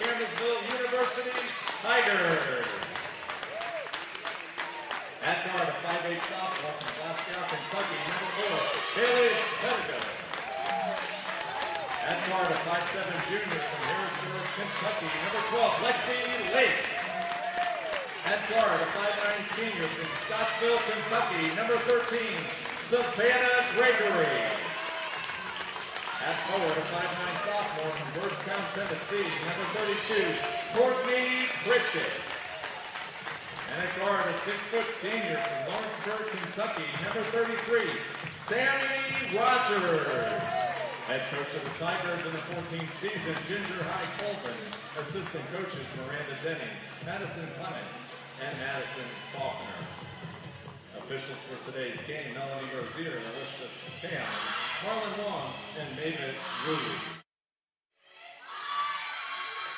Campbellsville University Tigers. At guard, a 5'8" sophomore from Glasgow, Kentucky, number 4, Haley Pettigo. At guard, a 5'7" junior from Harrisburg, Kentucky, number 12, Lexi Lake. At guard, a 5'9" senior from Scottsville, Kentucky, number 13, Savannah Gregory. At forward, a 5'9" sophomore from Birdstown, Tennessee, number 32, Courtney Pritchett. And at guard, a 6' senior from Lawrenceburg, Kentucky, number 33, Sammy Rogers. Head coach of the Tigers in the 14th season, Ginger High Colton. Assistant coaches, Miranda Denny, Madison Clements, and Madison Faulkner. Officials for today's game, Melanie Rozier, Alicia Kayon, Marlon Wong, and David Rudy.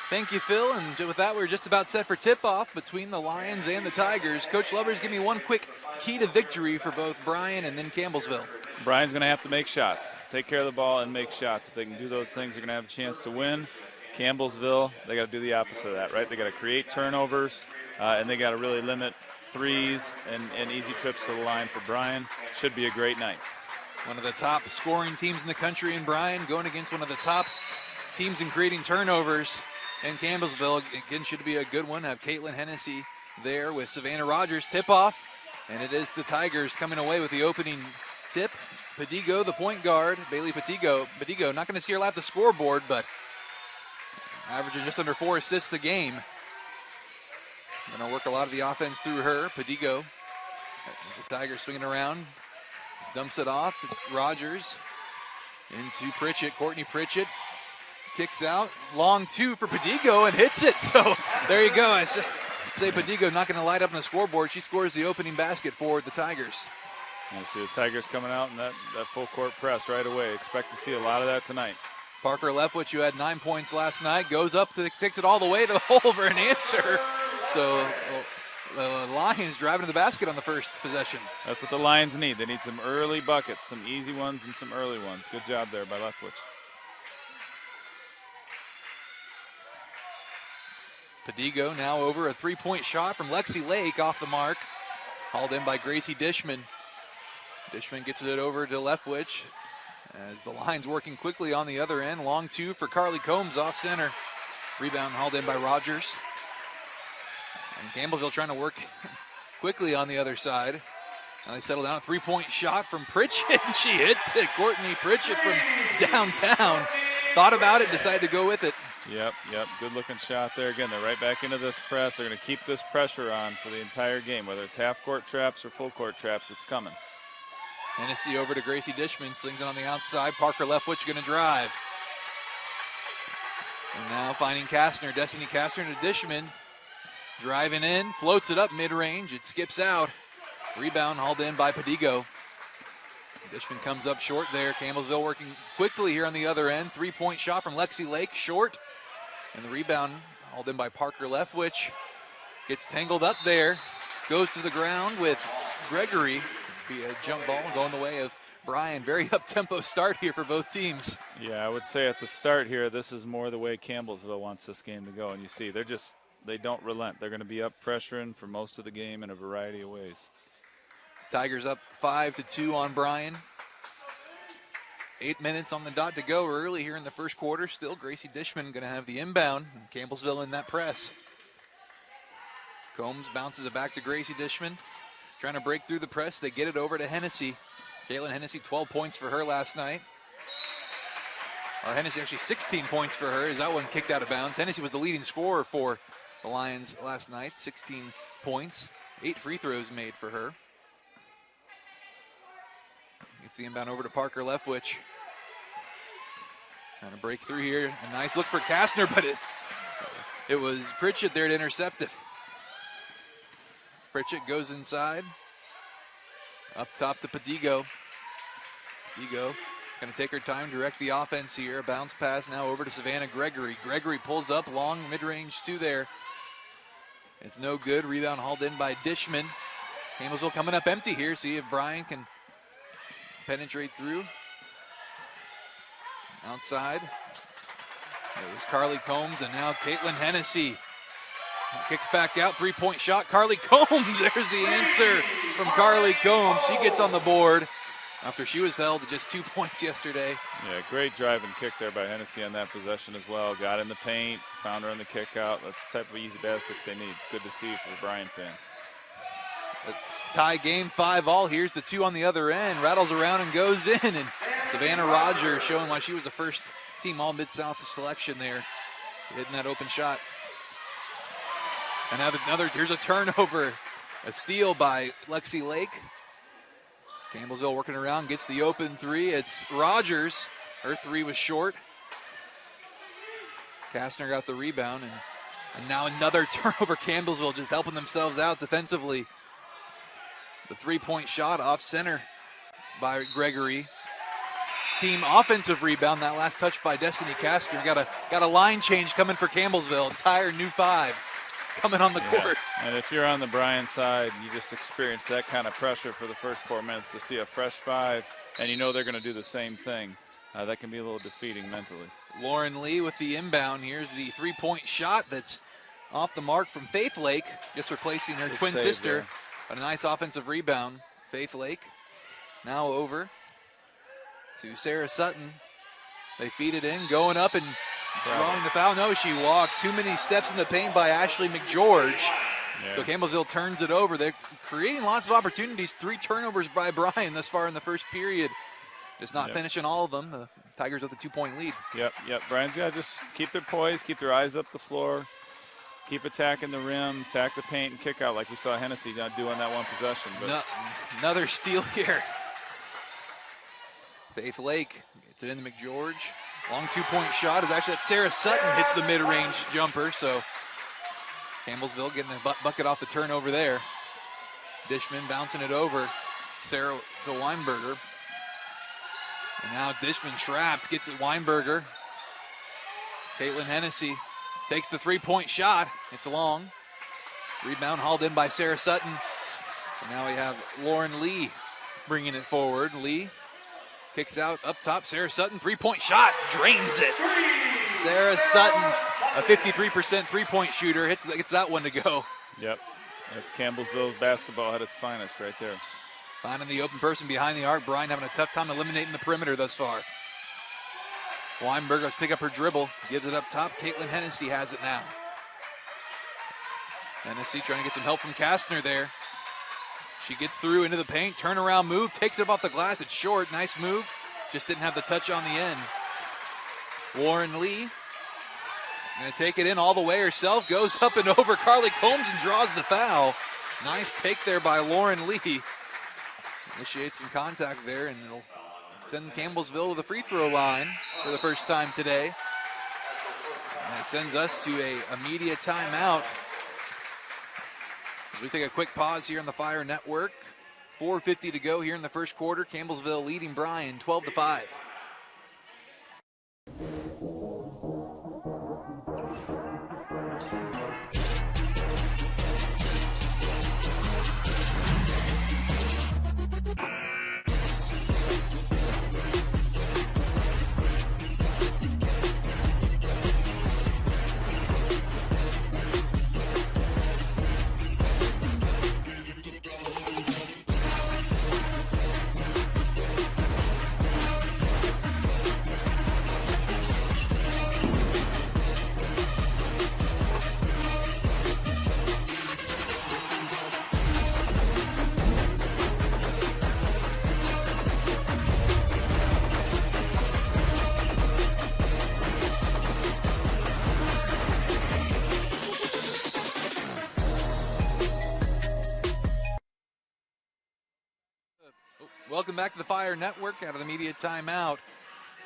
Thank you, Phil. And with that, we're just about set for tip-off between the Lions and the Tigers. Coach Lubbers, give me one quick key to victory for both Bryan and then Campbellsville. Bryan's going to have to make shots, take care of the ball and make shots. If they can do those things, they're going to have a chance to win. Campbellsville, they got to do the opposite of that, right? They got to create turnovers, and they got to really limit threes and easy trips to the line for Bryan. Should be a great night. One of the top scoring teams in the country in Bryan, going against one of the top teams in creating turnovers in Campbellsville. Again, should be a good one. Have Caitlin Hennessy there with Savannah Rogers tip-off. And it is the Tigers coming away with the opening tip. Padigo, the point guard, Bailey Padigo, not going to see her lap the scoreboard, but averaging just under 4 assists a game. Going to work a lot of the offense through her. Padigo, as the Tigers swinging around, dumps it off to Rogers into Pritchett. Courtney Pritchett kicks out. Long 2 for Padigo and hits it. So there you go. I say Padigo not going to light up on the scoreboard. She scores the opening basket for the Tigers. I see the Tigers coming out in that full court press right away. Expect to see a lot of that tonight. Parker Leftwich, who had 9 points last night, goes up to takes it all the way to the hole for an answer. So the Lions driving to the basket on the first possession. That's what the Lions need. They need some early buckets, some easy ones and some early ones. Good job there by Leftwich. Padigo now over a 3-point shot from Lexi Lake off the mark. Hauled in by Gracie Dishman. Dishman gets it over to Leftwich as the Lions working quickly on the other end. Long 2 for Carly Combs off center. Rebound hauled in by Rogers. And Campbellsville trying to work quickly on the other side. Now they settle down. A 3-point shot from Pritchett. She hits it. Courtney Pritchett from downtown. Thought about it, decided to go with it. Yep. Good looking shot there. Again, they're right back into this press. They're going to keep this pressure on for the entire game. Whether it's half-court traps or full-court traps, it's coming. Hennessy over to Gracie Dishman. Slings it on the outside. Parker Leftwich going to drive. And now finding Kastner. Destiny Kastner to Dishman. Driving in. Floats it up mid-range. It skips out. Rebound hauled in by Padigo. Dishman comes up short there. Campbellsville working quickly here on the other end. 3-point shot from Lexi Lake. Short. And the rebound hauled in by Parker Leftwich. Gets tangled up there. Goes to the ground with Gregory. Be a jump ball going the way of Bryan. Very up-tempo start here for both teams. Yeah, I would say at the start here, this is more the way Campbellsville wants this game to go. And you see, they don't relent. They're going to be up pressuring for most of the game in a variety of ways. Tigers up 5-2 on Bryan. 8 minutes on the dot to go early here in the first quarter. Still Gracie Dishman going to have the inbound. Campbellsville in that press. Combs bounces it back to Gracie Dishman. Trying to break through the press. They get it over to Hennessy. Caitlin Hennessy, 12 points for her last night. Or Hennessy actually 16 points for her as that one kicked out of bounds. Hennessy was the leading scorer for the Lions last night. 16 points. 8 free throws made for her. Gets the inbound over to Parker Leftwich. Trying to break through here. A nice look for Kastner, but it was Pritchett there to intercept it. Pritchett goes inside. Up top to Padigo. Padigo going to take her time, direct the offense here. A bounce pass now over to Savannah Gregory. Gregory pulls up, long mid-range 2 there. It's no good. Rebound hauled in by Dishman. Campbellsville coming up empty here. See if Bryan can penetrate through. Outside. It was Carly Combs, and now Caitlin Hennessy kicks back out, three-point shot. Carly Combs, there's the answer from Carly Combs. She gets on the board after she was held to just 2 points yesterday. Yeah, great drive and kick there by Hennessy on that possession as well. Got in the paint, found her on the kick out. That's the type of easy baskets they need. It's good to see for the Bryan fan. Let's tie game 5 all. Here's the 2 on the other end. Rattles around and goes in. And Savannah Rogers showing why she was the first team all Mid-South selection there. Hitting that open shot. And here's a turnover. A steal by Lexi Lake. Campbellsville working around, gets the open 3. It's Rogers. Her 3 was short. Kastner got the rebound. And now another turnover. Campbellsville just helping themselves out defensively. The 3-point shot off center by Gregory. Team offensive rebound. That last touch by Destiny Kastner. Got a line change coming for Campbellsville. Entire new 5 coming on the court. And if you're on the Bryan side, you just experience that kind of pressure for the first 4 minutes to see a fresh 5, and you know they're going to do the same thing. That can be a little defeating mentally. Lauren Lee with the inbound. Here's the 3-point shot that's off the mark from Faith Lake, just replacing her twin sister. Yeah. But a nice offensive rebound. Faith Lake now over to Sarah Sutton. They feed it in, going up and drawing the foul. No, she walked. Too many steps in the paint by Ashley McGeorge. Yeah. So Campbellsville turns it over. They're creating lots of opportunities. 3 turnovers by Bryan thus far in the first period. Just not finishing all of them. The Tigers with a 2-point lead. Yep. Bryan's got to just keep their poise, keep their eyes up the floor, keep attacking the rim, attack the paint, and kick out like we saw Hennessy not do on that one possession. But another steal here. Faith Lake gets it into McGeorge. Long 2-point shot is actually that Sarah Sutton hits the mid-range jumper. So Campbellsville getting the bucket off the turnover there. Dishman bouncing it over. Sarah to Weinberger. And now Dishman trapped, gets it Weinberger. Caitlin Hennessy takes the 3-point shot. It's long. Rebound hauled in by Sarah Sutton. And now we have Lauren Lee bringing it forward. Lee kicks out up top. Sarah Sutton, 3-point shot, drains it. Sarah Sutton, a 53% 3-point shooter, gets that one to go. Yep, that's Campbellsville's basketball at its finest right there. Finding the open person behind the arc. Bryan having a tough time eliminating the perimeter thus far. Weinberger has picked up her dribble, gives it up top. Caitlin Hennessy has it now. Hennessy trying to get some help from Kastner there. She gets through into the paint, turnaround move, takes it up off the glass. It's short, nice move. Just didn't have the touch on the end. Lauren Lee going to take it in all the way herself, goes up and over Carly Combs and draws the foul. Nice take there by Lauren Lee. Initiates some contact there, and it'll send Campbellsville to the free throw line for the first time today. And it sends us to a media timeout. As we take a quick pause here on the Fire Network. 4:50 to go here in the first quarter. Campbellsville leading Bryan 12-5. Welcome back to the Fire Network out of the media timeout.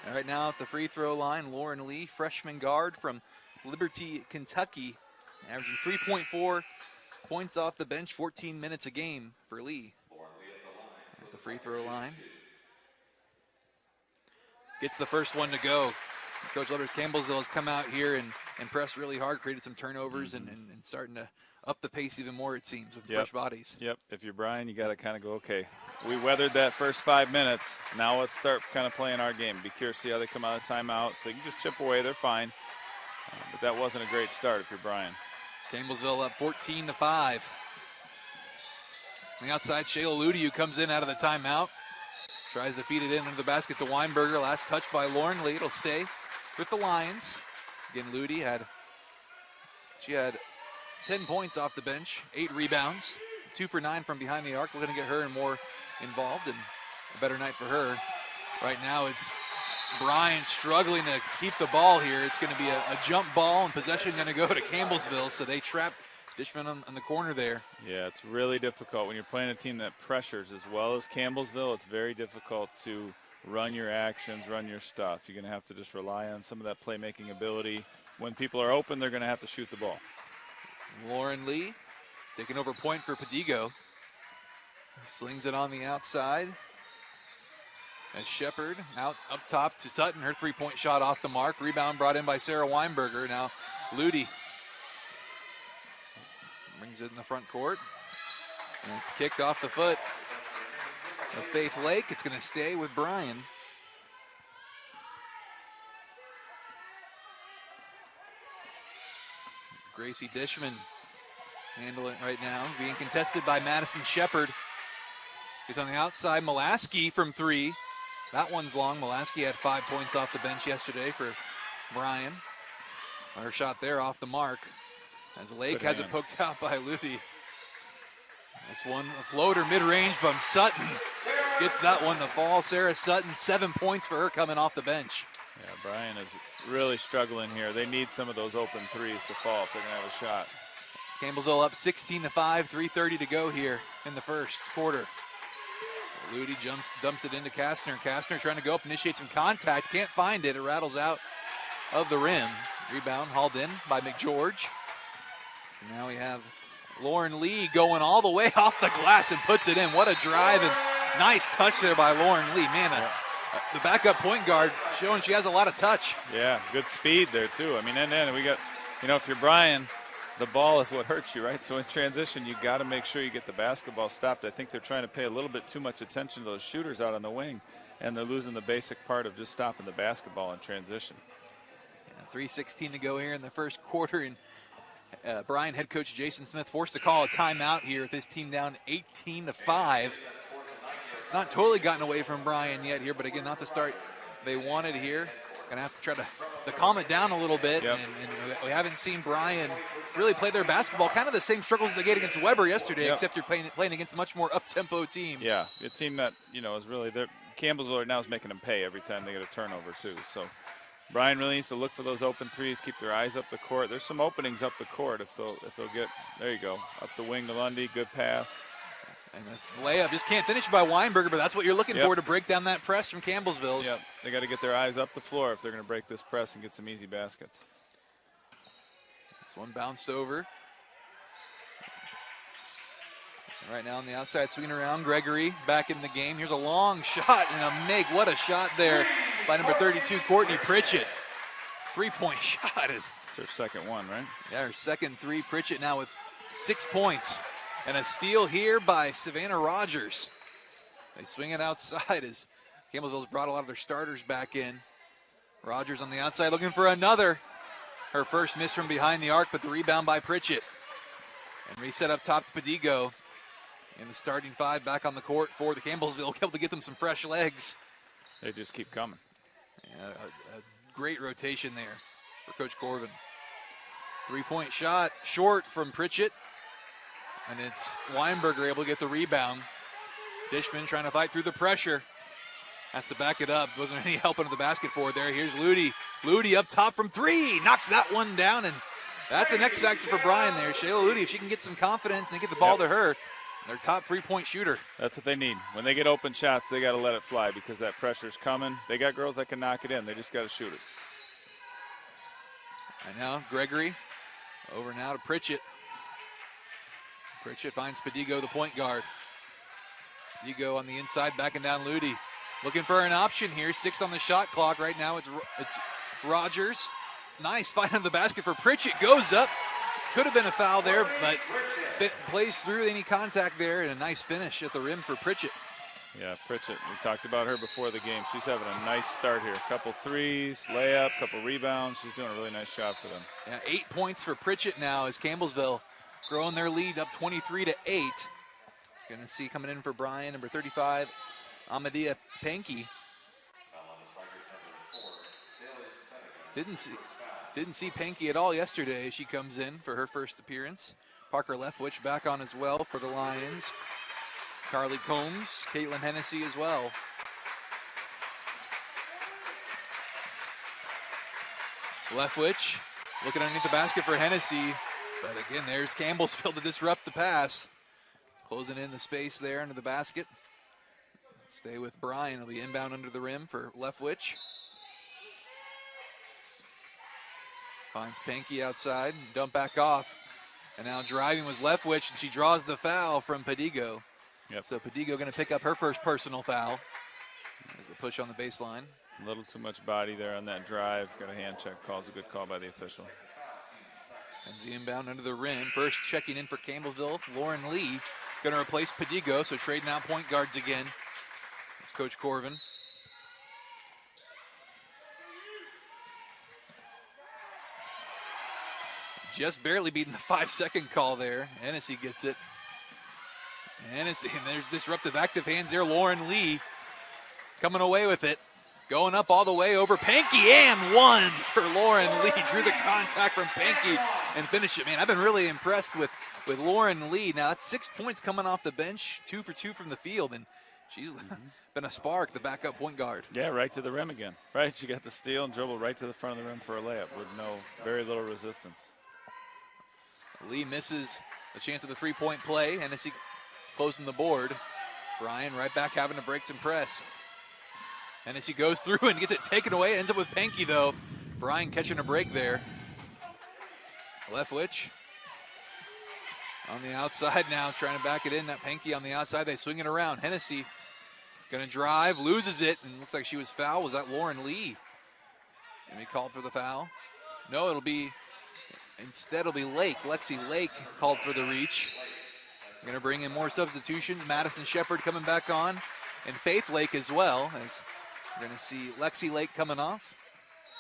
And right now at the free throw line, Lauren Lee, freshman guard from Liberty, Kentucky, averaging 3.4 points off the bench, 14 minutes a game for Lee. At the free throw line. Gets the first one to go. Coach Letters Campbellsville has come out here and pressed really hard, created some turnovers and starting to up the pace even more, it seems, with fresh bodies. Yep, if you're Bryan, you got to kind of go, okay, we weathered that first 5 minutes. Now let's start kind of playing our game. Be curious to see how they come out of timeout. They can just chip away, they're fine. But that wasn't a great start if you're Bryan. Campbellsville up 14-5. On the outside, Shayla Ludi, who comes in out of the timeout. Tries to feed it in under the basket to Weinberger. Last touch by Lauren Lee. It'll stay with the Lions. Again, Ludi had 10 points off the bench, 8 rebounds, 2 for 9 from behind the arc. We're going to get her more involved and a better night for her. Right now it's Bryan struggling to keep the ball here. It's going to be a jump ball and possession going to go to Campbellsville, so they trap Dishman on the corner there. Yeah, it's really difficult when you're playing a team that pressures as well as Campbellsville. It's very difficult to run your actions, run your stuff. You're going to have to just rely on some of that playmaking ability. When people are open, they're going to have to shoot the ball. Lauren Lee taking over point for Padigo. Slings it on the outside. As Shepard out up top to Sutton. Her three-point shot off the mark. Rebound brought in by Sarah Weinberger. Now Ludi brings it in the front court. And it's kicked off the foot of Faith Lake. It's going to stay with Bryan. Gracie Dishman handling it right now. Being contested by Madison Shepard. He's on the outside. Molaski from 3. That one's long. Molaski had 5 points off the bench yesterday for Bryan. Her shot there off the mark. As Lake has it poked out by Ludi. This one, a floater mid-range from Sutton. Gets that one to fall. Sarah Sutton, 7 points for her coming off the bench. Yeah, Bryan is really struggling here. They need some of those open threes to fall if they're going to have a shot. Campbellsville up 16-5, 3:30 to go here in the first quarter. Ludi dumps it into Kastner. Kastner trying to go up, initiate some contact. Can't find it. It rattles out of the rim. Rebound hauled in by McGeorge. Now we have Lauren Lee going all the way off the glass and puts it in. What a drive and nice touch there by Lauren Lee. Man, the backup point guard showing she has a lot of touch. Yeah, good speed there too. I mean, and then we got, if you're Bryan, the ball is what hurts you, right? So in transition, you got to make sure you get the basketball stopped. I think they're trying to pay a little bit too much attention to those shooters out on the wing, and they're losing the basic part of just stopping the basketball in transition. 3:16 to go here in the first quarter, and Bryan head coach Jason Smith forced to call a timeout here with his team down 18-5. It's not totally gotten away from Bryan yet here, but again, not the start they wanted here. Gonna have to try to calm it down a little bit. Yep. And we haven't seen Bryan really play their basketball. Kind of the same struggles they get against Weber yesterday, Yep. except you're playing against a much more up-tempo team. Yeah, a team that, is really, Campbellsville right now is making them pay every time they get a turnover too. So Bryan really needs to look for those open threes, keep their eyes up the court. There's some openings up the court if they'll get, there you go, up the wing to Lundy, good pass. And the layup just can't finish by Weinberger, but that's what you're looking for to break down that press from Campbellsville. Yep, they got to get their eyes up the floor if they're going to break this press and get some easy baskets. This one bounced over. Right now on the outside, swinging around, Gregory back in the game. Here's a long shot and a make. What a shot there by number 32, Courtney Pritchett. 3-point shot. It's her second one, right? Yeah, her second 3. Pritchett now with 6 points. And a steal here by Savannah Rogers. They swing it outside as Campbellsville's brought a lot of their starters back in. Rogers on the outside looking for another. Her first miss from behind the arc, but the rebound by Pritchett. And reset up top to Padigo. And the starting 5 back on the court for the Campbellsville, able to get them some fresh legs. They just keep coming. Yeah, a great rotation there for Coach Corvin. 3-point shot short from Pritchett. And it's Weinberger able to get the rebound. Dishman trying to fight through the pressure. Has to back it up. Wasn't any help under the basket for it there. Here's Ludi. Ludi up top from 3. Knocks that one down, and that's an X factor for Bryan there. Shayla Ludi, if she can get some confidence and they get the ball to her, their top 3-point shooter. That's what they need. When they get open shots, they got to let it fly because that pressure's coming. They got girls that can knock it in. They just got to shoot it. And now Gregory over now to Pritchett. Pritchett finds Padigo, the point guard. Padigo on the inside, backing down Ludi. Looking for an option here. 6 on the shot clock right now. It's Rogers. Nice fight on the basket for Pritchett. Goes up. Could have been a foul there, but plays through any contact there, and a nice finish at the rim for Pritchett. Yeah, Pritchett, we talked about her before the game. She's having a nice start here. Couple threes, layup, couple rebounds. She's doing a really nice job for them. Yeah, 8 points for Pritchett now as Campbellsville growing their lead up 23-8. Going to see coming in for Bryan, number 35, Amadea Pankey. Didn't see Pankey at all yesterday. She comes in for her first appearance. Parker Leftwich back on as well for the Lions. Carly Combs, Caitlin Hennessy as well. Leftwich looking underneath the basket for Hennessy. But again, there's Campbellsville to disrupt the pass. Closing in the space there under the basket. Stay with Bryan. It'll be inbound under the rim for Leftwich. Finds Pankey outside, dump back off. And now driving was Leftwich, and she draws the foul from Padigo. Yep. So Padigo going to pick up her first personal foul. There's the push on the baseline. A little too much body there on that drive. Got a hand check. Calls a good call by the official. Comes the inbound under the rim. First checking in for Campbellsville, Lauren Lee. Going to replace Padigo, so trading out point guards again. It's Coach Corvin. Just barely beating the 5-second call there. Hennessy gets it. Hennessy, and there's disruptive active hands there. Lauren Lee coming away with it. Going up all the way over Pankey, and one for Lauren Lee. Drew the contact from Pankey and finished it. Man, I've been really impressed with Lauren Lee. Now, that's 6 points coming off the bench, 2 for 2 from the field, and she's been a spark, the backup point guard. Yeah, right to the rim again. Right, she got the steal and dribbled right to the front of the rim for a layup with very little resistance. Lee misses a chance at the three-point play. Hennessy closing the board. Bryan right back having to break some press. Hennessy goes through and gets it taken away. Ends up with Pankey, though. Bryan catching a break there. Leftwich on the outside now, trying to back it in. That Pankey on the outside. They swing it around. Hennessy going to drive, loses it, and looks like she was fouled. Was that Lauren Lee? And he called for the foul. No, instead it'll be Lake. Lexi Lake called for the reach. Going to bring in more substitutions. Madison Shepard coming back on. And Faith Lake as well. As we're going to see Lexi Lake coming off.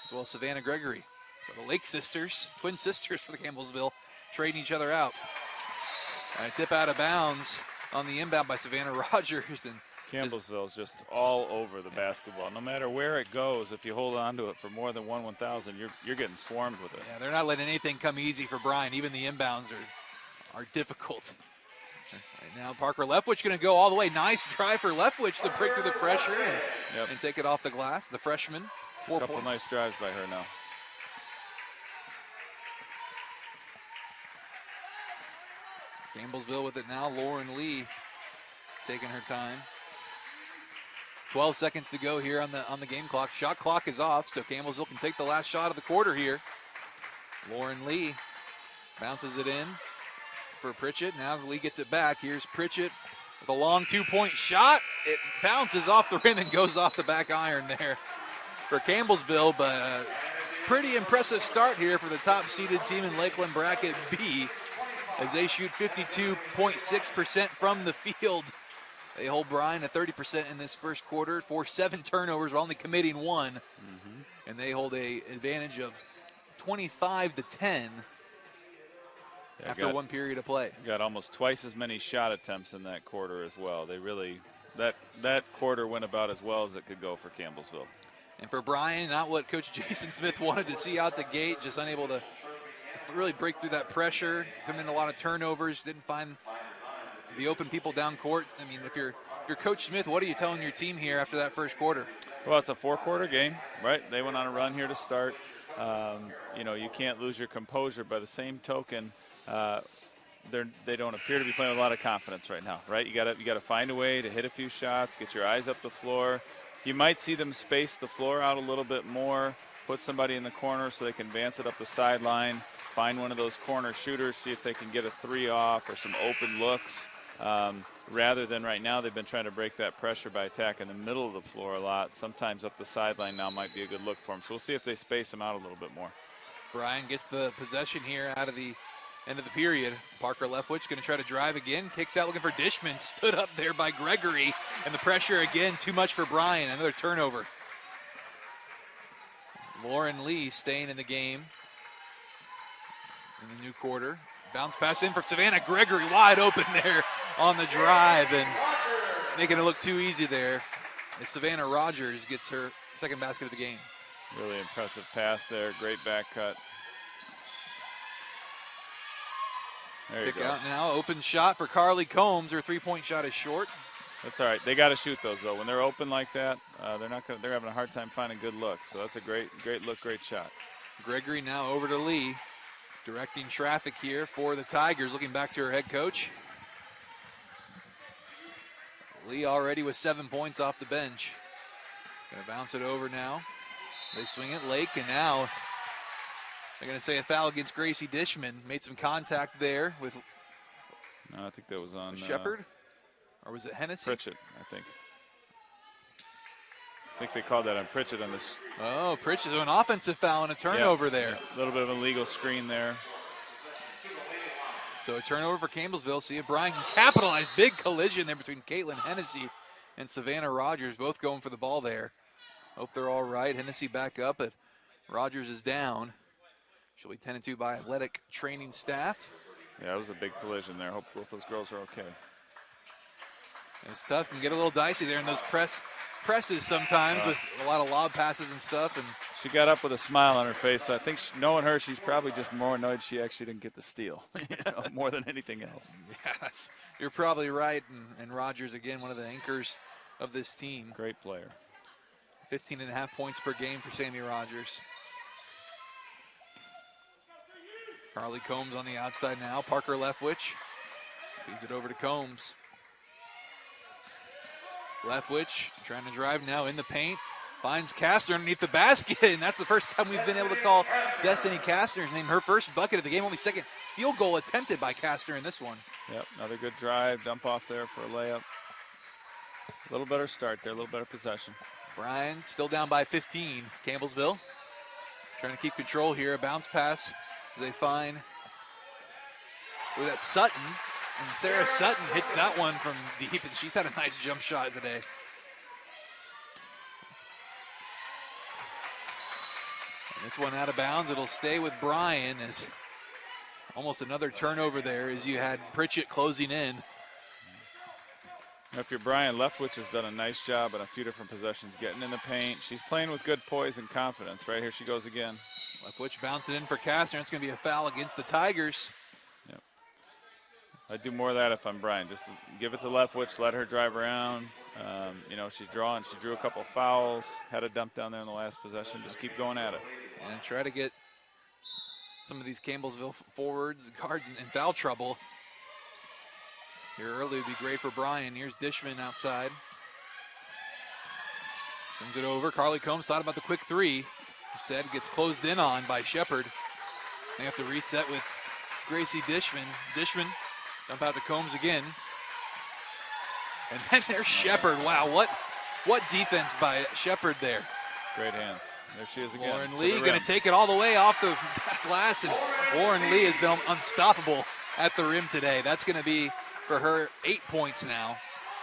As well as Savannah Gregory. So the Lake sisters, twin sisters for the Campbellsville, trading each other out. And a tip out of bounds on the inbound by Savannah Rogers. And Campbellsville is just all over the basketball. No matter where it goes, if you hold on to it for more than 1/1000, you're getting swarmed with it. Yeah, they're not letting anything come easy for Bryan. Even the inbounds are difficult. Right now, Parker Leftwich going to go all the way. Nice try for Leftwich to break through the pressure and take it off the glass. The freshman, 4 A couple points. nice drives by her now. Campbellsville with it now. Lauren Lee taking her time. 12 seconds to go here on the game clock. Shot clock is off, so Campbellsville can take the last shot of the quarter here. Lauren Lee bounces it in for Pritchett. Now Lee gets it back. Here's Pritchett with a long 2-point shot. It bounces off the rim and goes off the back iron there for Campbellsville, but a pretty impressive start here for the top-seeded team in Lakeland Bracket B as they shoot 52.6% from the field. They hold Bryan at 30% in this first quarter. 7 turnovers, we're only committing 1. And they hold a advantage of 25-10 after 1 period of play. Got almost twice as many shot attempts in that quarter as well. They really, that quarter went about as well as it could go for Campbellsville. And for Bryan, not what Coach Jason Smith wanted to see out the gate, just unable to really break through that pressure, come in a lot of turnovers, didn't find the open people down court. I mean, if you're Coach Smith, what are you telling your team here after that first quarter? Well, it's a 4-quarter game, right? They went on a run here to start. You can't lose your composure. By the same token, they don't appear to be playing with a lot of confidence right now, right? You got to find a way to hit a few shots, get your eyes up the floor. You might see them space the floor out a little bit more, put somebody in the corner so they can advance it up the sideline, find one of those corner shooters, see if they can get a 3 off or some open looks. Rather than right now, they've been trying to break that pressure by attacking the middle of the floor a lot. Sometimes up the sideline now might be a good look for them. So we'll see if they space them out a little bit more. Bryan gets the possession here out of the end of the period. Parker Leftwich going to try to drive again. Kicks out looking for Dishman. Stood up there by Gregory. And the pressure again, too much for Bryan. Another turnover. Lauren Lee staying in the game in the new quarter. Bounce pass in for Savannah Gregory, wide open there on the drive and making it look too easy there. As Savannah Rogers gets her second basket of the game. Really impressive pass there. Great back cut. There you Pick go. out now. Open shot for Carly Combs. Her three-point shot is short. That's all right. They got to shoot those though. When they're open like that, they're having a hard time finding good looks. So that's a great look, great shot. Gregory now over to Lee, directing traffic here for the Tigers. Looking back to her head coach. Lee already with 7 points off the bench. Gonna bounce it over now. They swing it Lake, and now they're gonna say a foul against Gracie Dishman. Made some contact there with No, I think that was on Shepard, or was it Hennessy? Pritchett, I think. I think they called that on Pritchett on this. Oh, Pritchett, an offensive foul and a turnover there. A little bit of an illegal screen there. So a turnover for Campbellsville. See if Bryan can capitalize. Big collision there between Caitlin Hennessy and Savannah Rogers, both going for the ball there. Hope they're all right. Hennessy back up, but Rogers is down. She'll be tended to by athletic training staff. Yeah, it was a big collision there. Hope both those girls are okay. It's tough. Can get a little dicey there in those presses sometimes with a lot of lob passes and stuff. And she got up with a smile on her face. So I think knowing her, she's probably just more annoyed she actually didn't get the steal, more than anything else. Yeah, you're probably right. And Rogers, again, one of the anchors of this team. Great player. 15.5 points per game for Sammy Rogers. Carly Combs on the outside now. Parker Leftwich feeds it over to Combs. Leftwich trying to drive now in the paint. Finds Kastner underneath the basket, and that's the first time we've been able to call Destiny Kastner's name her first bucket of the game. Only second field goal attempted by Kastner in this one. Yep, another good drive. Dump off there for a layup. A little better start there, a little better possession. Bryan still down by 15. Campbellsville trying to keep control here. A bounce pass as they find with that Sutton. And Sarah Sutton hits that one from deep, and she's had a nice jump shot today. And this one out of bounds. It'll stay with Bryan as almost another turnover there as you had Pritchett closing in. If you're Bryan, Leftwich has done a nice job on a few different possessions, getting in the paint. She's playing with good poise and confidence. Right here she goes again. Leftwich bounced it in for Kastner. It's going to be a foul against the Tigers. Yep. I'd do more of that if I'm Bryan. Just give it to Leftwich, let her drive around. She's drawing. She drew a couple fouls, had a dump down there in the last possession. Just keep going at it. And try to get some of these Campbellsville forwards and guards in foul trouble. Here early would be great for Bryan. Here's Dishman outside. Swings it over. Carly Combs thought about the quick three. Instead, gets closed in on by Shepard. They have to reset with Gracie Dishman. Dishman, dump out to Combs again. And then there's Shepard. Wow, what defense by Shepard there. Great hands. There she is again. Lauren Lee going to take it all the way off the glass, and Lauren Lee has been unstoppable at the rim today. That's going to be for her 8 points now.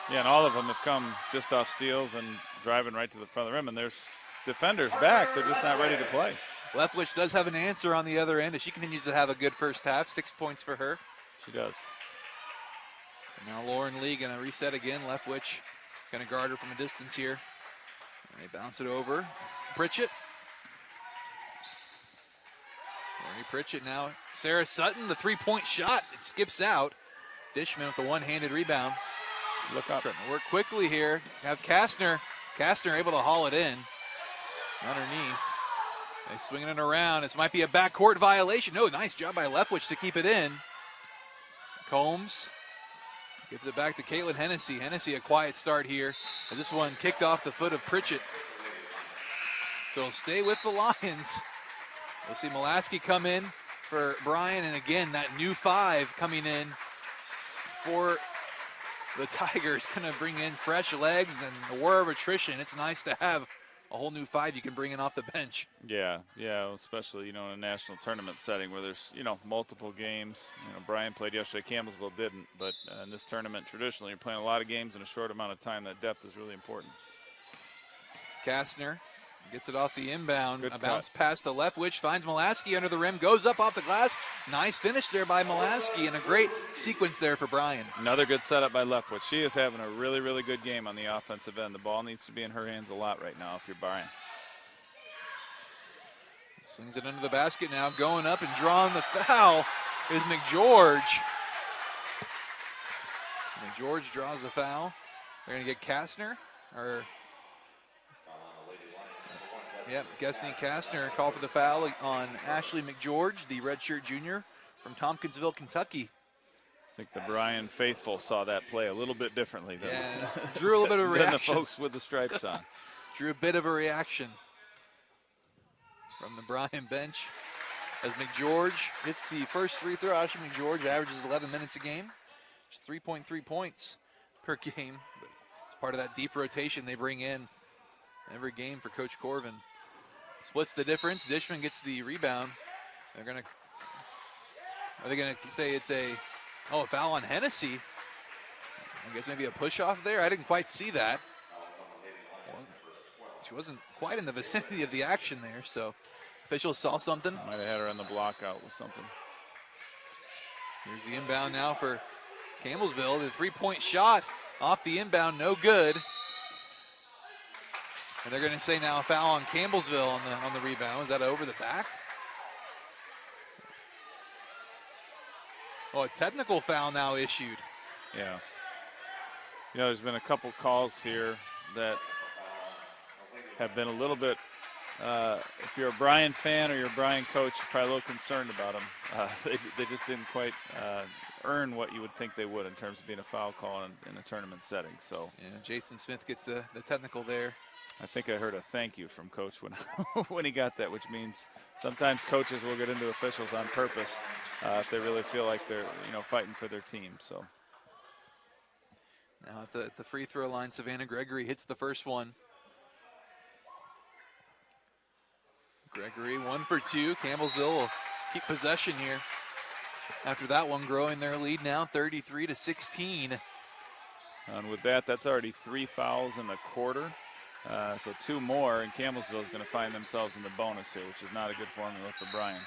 Yeah, and all of them have come just off steals and driving right to the front of the rim, and there's defenders back. They're just not ready to play. Leftwich does have an answer on the other end as she continues to have a good first half. 6 points for her. She does. And now Lauren Lee going to reset again. Leftwich going to guard her from a distance here. And they bounce it over. Pritchett. Lori Pritchett now. Sarah Sutton, the three-point shot. It skips out. Dishman with the one-handed rebound. Look up. Trying to work quickly here. Have Kastner. Kastner able to haul it in. Underneath. They swinging it around. This might be a backcourt violation. No, nice job by Leftwich to keep it in. Combs gives it back to Caitlin Hennessy. Hennessy a quiet start here as this one kicked off the foot of Pritchett. So stay with the Lions. We'll see Mulaski come in for Bryan, and again, that new 5 coming in for the Tigers, going to bring in fresh legs and a war of attrition. It's nice to have a whole new 5 you can bring in off the bench. Yeah, especially, in a national tournament setting where there's, multiple games. Bryan played yesterday, Campbellsville didn't, but in this tournament, traditionally, you're playing a lot of games in a short amount of time. That depth is really important. Kastner gets it off the inbound. Good a bounce cut. pass to Leftwich, finds Mulaski under the rim, goes up off the glass. Nice finish there by Mulaski, and a great sequence there for Bryan. Another good setup by Leftwich. She is having a really, really good game on the offensive end. The ball needs to be in her hands a lot right now if you're Bryan. Swings it under the basket now, going up and drawing the foul is McGeorge. McGeorge draws the foul. They're going to get Kastner, Yep, Gessney Kastner call for the foul on Ashley McGeorge, the redshirt junior from Tompkinsville, Kentucky. I think the Bryan faithful saw that play a little bit differently than, drew a little bit of a reaction. than the folks with the stripes on. Drew a bit of a reaction from the Bryan bench as McGeorge hits the first free throw. Ashley McGeorge averages 11 minutes a game. Just 3.3 points per game. But it's part of that deep rotation they bring in every game for Coach Corvin. Splits the difference. Dishman gets the rebound. Are they gonna say it's a foul on Hennessy? I guess maybe a push off there. I didn't quite see that. Well, she wasn't quite in the vicinity of the action there, so officials saw something. Might have had her on the block out with something. Here's the inbound now for Campbellsville. The 3-point shot off the inbound, no good. And they're going to say now a foul on Campbellsville on the rebound. Is that over the back? Oh, a technical foul now issued. Yeah. There's been a couple calls here that have been a little bit, if you're a Bryan fan or you're a Bryan coach, you're probably a little concerned about them. They just didn't quite earn what you would think they would in terms of being a foul call in a tournament setting. So yeah, Jason Smith gets the technical there. I think I heard a thank you from Coach when he got that, which means sometimes coaches will get into officials on purpose if they really feel like they're fighting for their team. So now at the free throw line, Savannah Gregory hits the first one. Gregory 1 for 2. Campbellsville will keep possession here. After that one, growing their lead now 33-16. And with that, that's already 3 fouls in the quarter. So 2 more, and Campbellsville is going to find themselves in the bonus here, which is not a good formula for Bryan.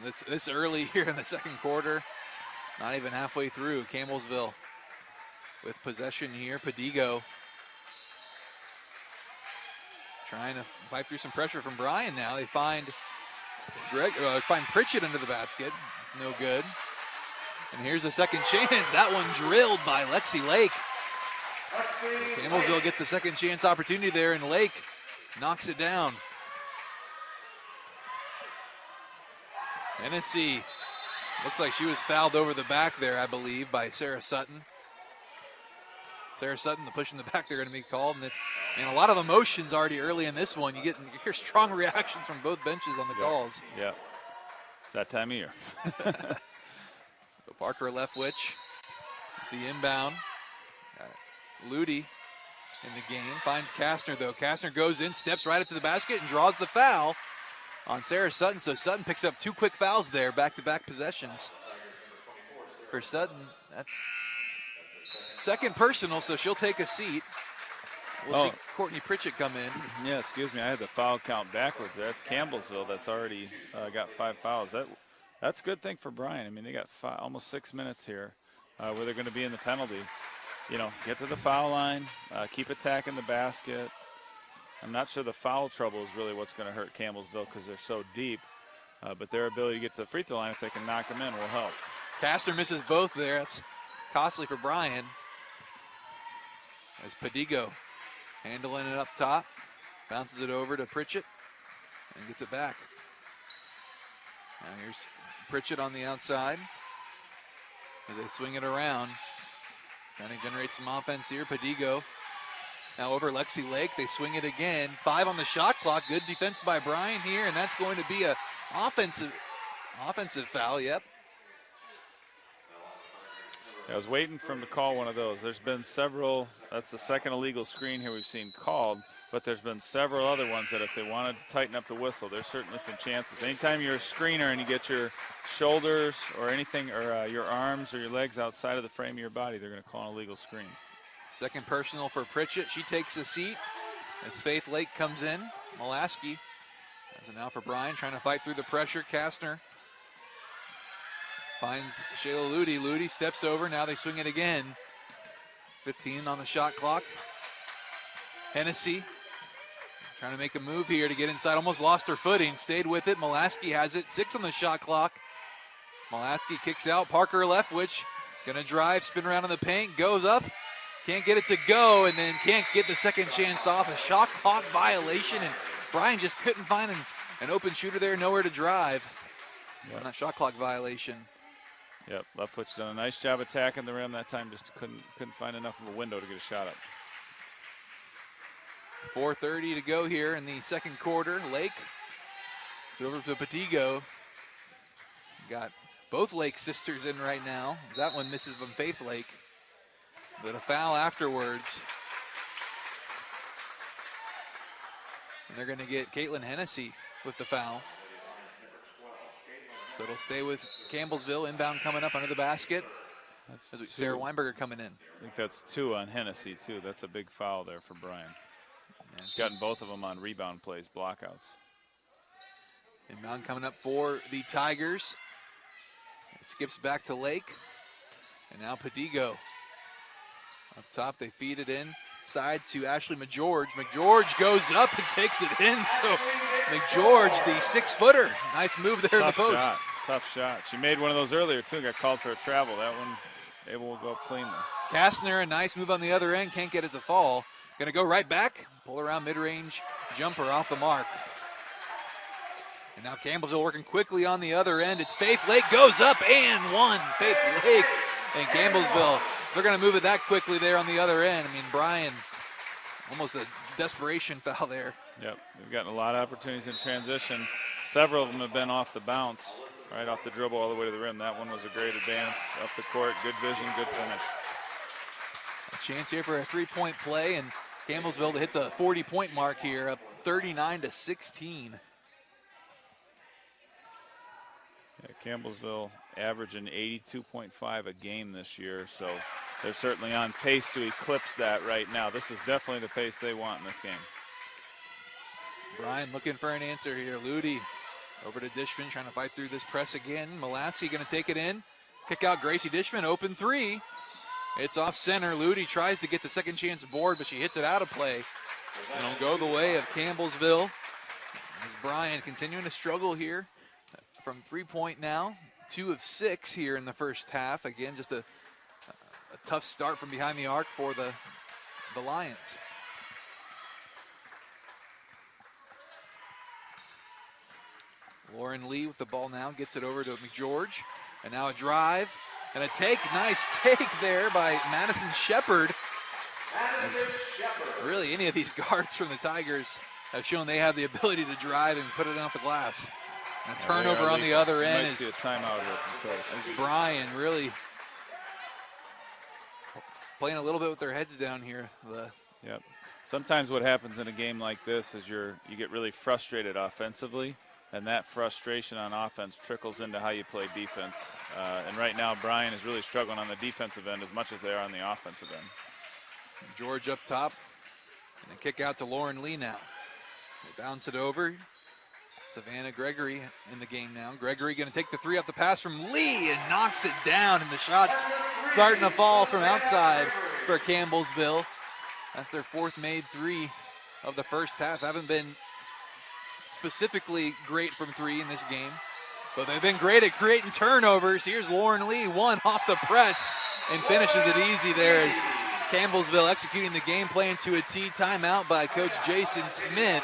This early here in the second quarter, not even halfway through. Campbellsville with possession here. Padigo trying to fight through some pressure from Bryan now. They find Pritchett under the basket. It's no good. And here's a second chance. That one drilled by Lexi Lake. Campbellsville gets the second chance opportunity there, and Lake knocks it down. Hennessy looks like she was fouled over the back there, I believe, by Sarah Sutton. Sarah Sutton, the push in the back, they're going to be called. And a lot of emotions already early in this one. You hear strong reactions from both benches on the calls. Yeah, it's that time of year. So Parker Leftwich, the inbound. Ludi in the game, finds Kastner though. Kastner goes in, steps right up to the basket and draws the foul on Sarah Sutton. So Sutton picks up 2 quick fouls there, back-to-back possessions. For Sutton, that's second personal, so she'll take a seat. We'll see Courtney Pritchett come in. Yeah, excuse me, I had the foul count backwards there. That's Campbellsville that's already got 5 fouls. That's a good thing for Bryan. I mean, they got almost 6 minutes here where they're going to be in the penalty. Get to the foul line, keep attacking the basket. I'm not sure the foul trouble is really what's going to hurt Campbellsville because they're so deep, but their ability to get to the free throw line, if they can knock them in, will help. Kastner misses both there. That's costly for Bryan. As Padigo handling it up top, bounces it over to Pritchett and gets it back. Now here's Pritchett on the outside as they swing it around. Trying to generate some offense here. Padigo now over Lexi Lake. They swing it again. 5 on the shot clock. Good defense by Bryan here, and that's going to be a offensive foul. Yep. I was waiting for him to call one of those. There's been several. That's the second illegal screen here we've seen called, but there's been several other ones that if they want to tighten up the whistle, there's certainly some chances. Anytime you're a screener and you get your shoulders or anything, or your arms or your legs outside of the frame of your body, they're going to call an illegal screen. Second personal for Pritchett. She takes a seat as Faith Lake comes in. Molaski has it now for Bryan, trying to fight through the pressure. Kastner finds Shayla Ludi. Ludi steps over. Now they swing it again. 15 on the shot clock. Hennessy trying to make a move here to get inside. Almost lost her footing. Stayed with it. Molaski has it. 6 on the shot clock. Molaski kicks out. Parker Leftwich gonna drive, spin around in the paint, goes up. Can't get it to go, and then can't get the second chance off. A shot clock violation, and Bryan just couldn't find an open shooter there. Nowhere to drive. Yep. On that shot clock violation. Yep, Leftwich done a nice job attacking the rim that time. Just couldn't find enough of a window to get a shot up. 4:30 to go here in the second quarter. Lake, it's over to Patigo. Got both Lake sisters in right now. That one misses from Faith Lake, but a foul afterwards. And they're going to get Caitlin Hennessy with the foul. So it'll stay with Campbellsville. Inbound coming up under the basket. That's Sarah Weinberger coming in. I think that's 2 on Hennessy, too. That's a big foul there for Bryan. He's gotten both of them on rebound plays, blockouts. Inbound coming up for the Tigers. It skips back to Lake. And now Padigo. Up top, they feed it inside to Ashley McGeorge. McGeorge goes up and takes it in. So McGeorge, the 6-footer. Nice move there in the post. Tough shot. She made one of those earlier, too. Got called for a travel. That one able to go up cleanly. Kastner, a nice move on the other end. Can't get it to fall. Going to go right back. Pull around mid-range jumper off the mark. And now Campbellsville working quickly on the other end. It's Faith Lake, goes up and one. Faith Lake and Campbellsville. They're going to move it that quickly there on the other end. I mean, Bryan, almost a desperation foul there. Yep, we've gotten a lot of opportunities in transition. Several of them have been off the bounce, right off the dribble all the way to the rim. That one was a great advance up the court. Good vision, good finish. A chance here for a three-point play, and Campbellsville to hit the 40-point mark here, up 39-16. Yeah, Campbellsville averaging 82.5 a game this year, so they're certainly on pace to eclipse that right now. This is definitely the pace they want in this game. Bryan looking for an answer here. Ludi over to Dishman, trying to fight through this press again. Molaski going to take it in. Kick out Gracie Dishman, open three. It's off center. Ludi tries to get the second chance board, but she hits it out of play. It'll go the way of Campbellsville. As Bryan continuing to struggle here from three-point now. 2 of 6 here in the first half. Again, just a tough start from behind the arc for the Lions. Lauren Lee with the ball now, gets it over to McGeorge. And now a drive and a take. Nice take there by Madison Shepard. Really, any of these guards from the Tigers have shown they have the ability to drive and put it off the glass. And a turnover on the other end is see a timeout here from coach. As Bryan really playing a little bit with their heads down here. Yep. Sometimes what happens in a game like this is you get really frustrated offensively, and that frustration on offense trickles into how you play defense. And right now, Bryan is really struggling on the defensive end as much as they are on the offensive end. George up top, and a kick out to Lauren Lee now. They bounce it over. Savannah Gregory in the game now. Gregory going to take the three off the pass from Lee and knocks it down, and the shot's starting to fall from outside for Campbellsville. That's their 4th made three of the first half. Haven't been specifically great from 3 in this game, but they've been great at creating turnovers. Here's Lauren Lee, one off the press, and finishes it easy there as Campbellsville executing the game plan to a T. Timeout by Coach Jason Smith,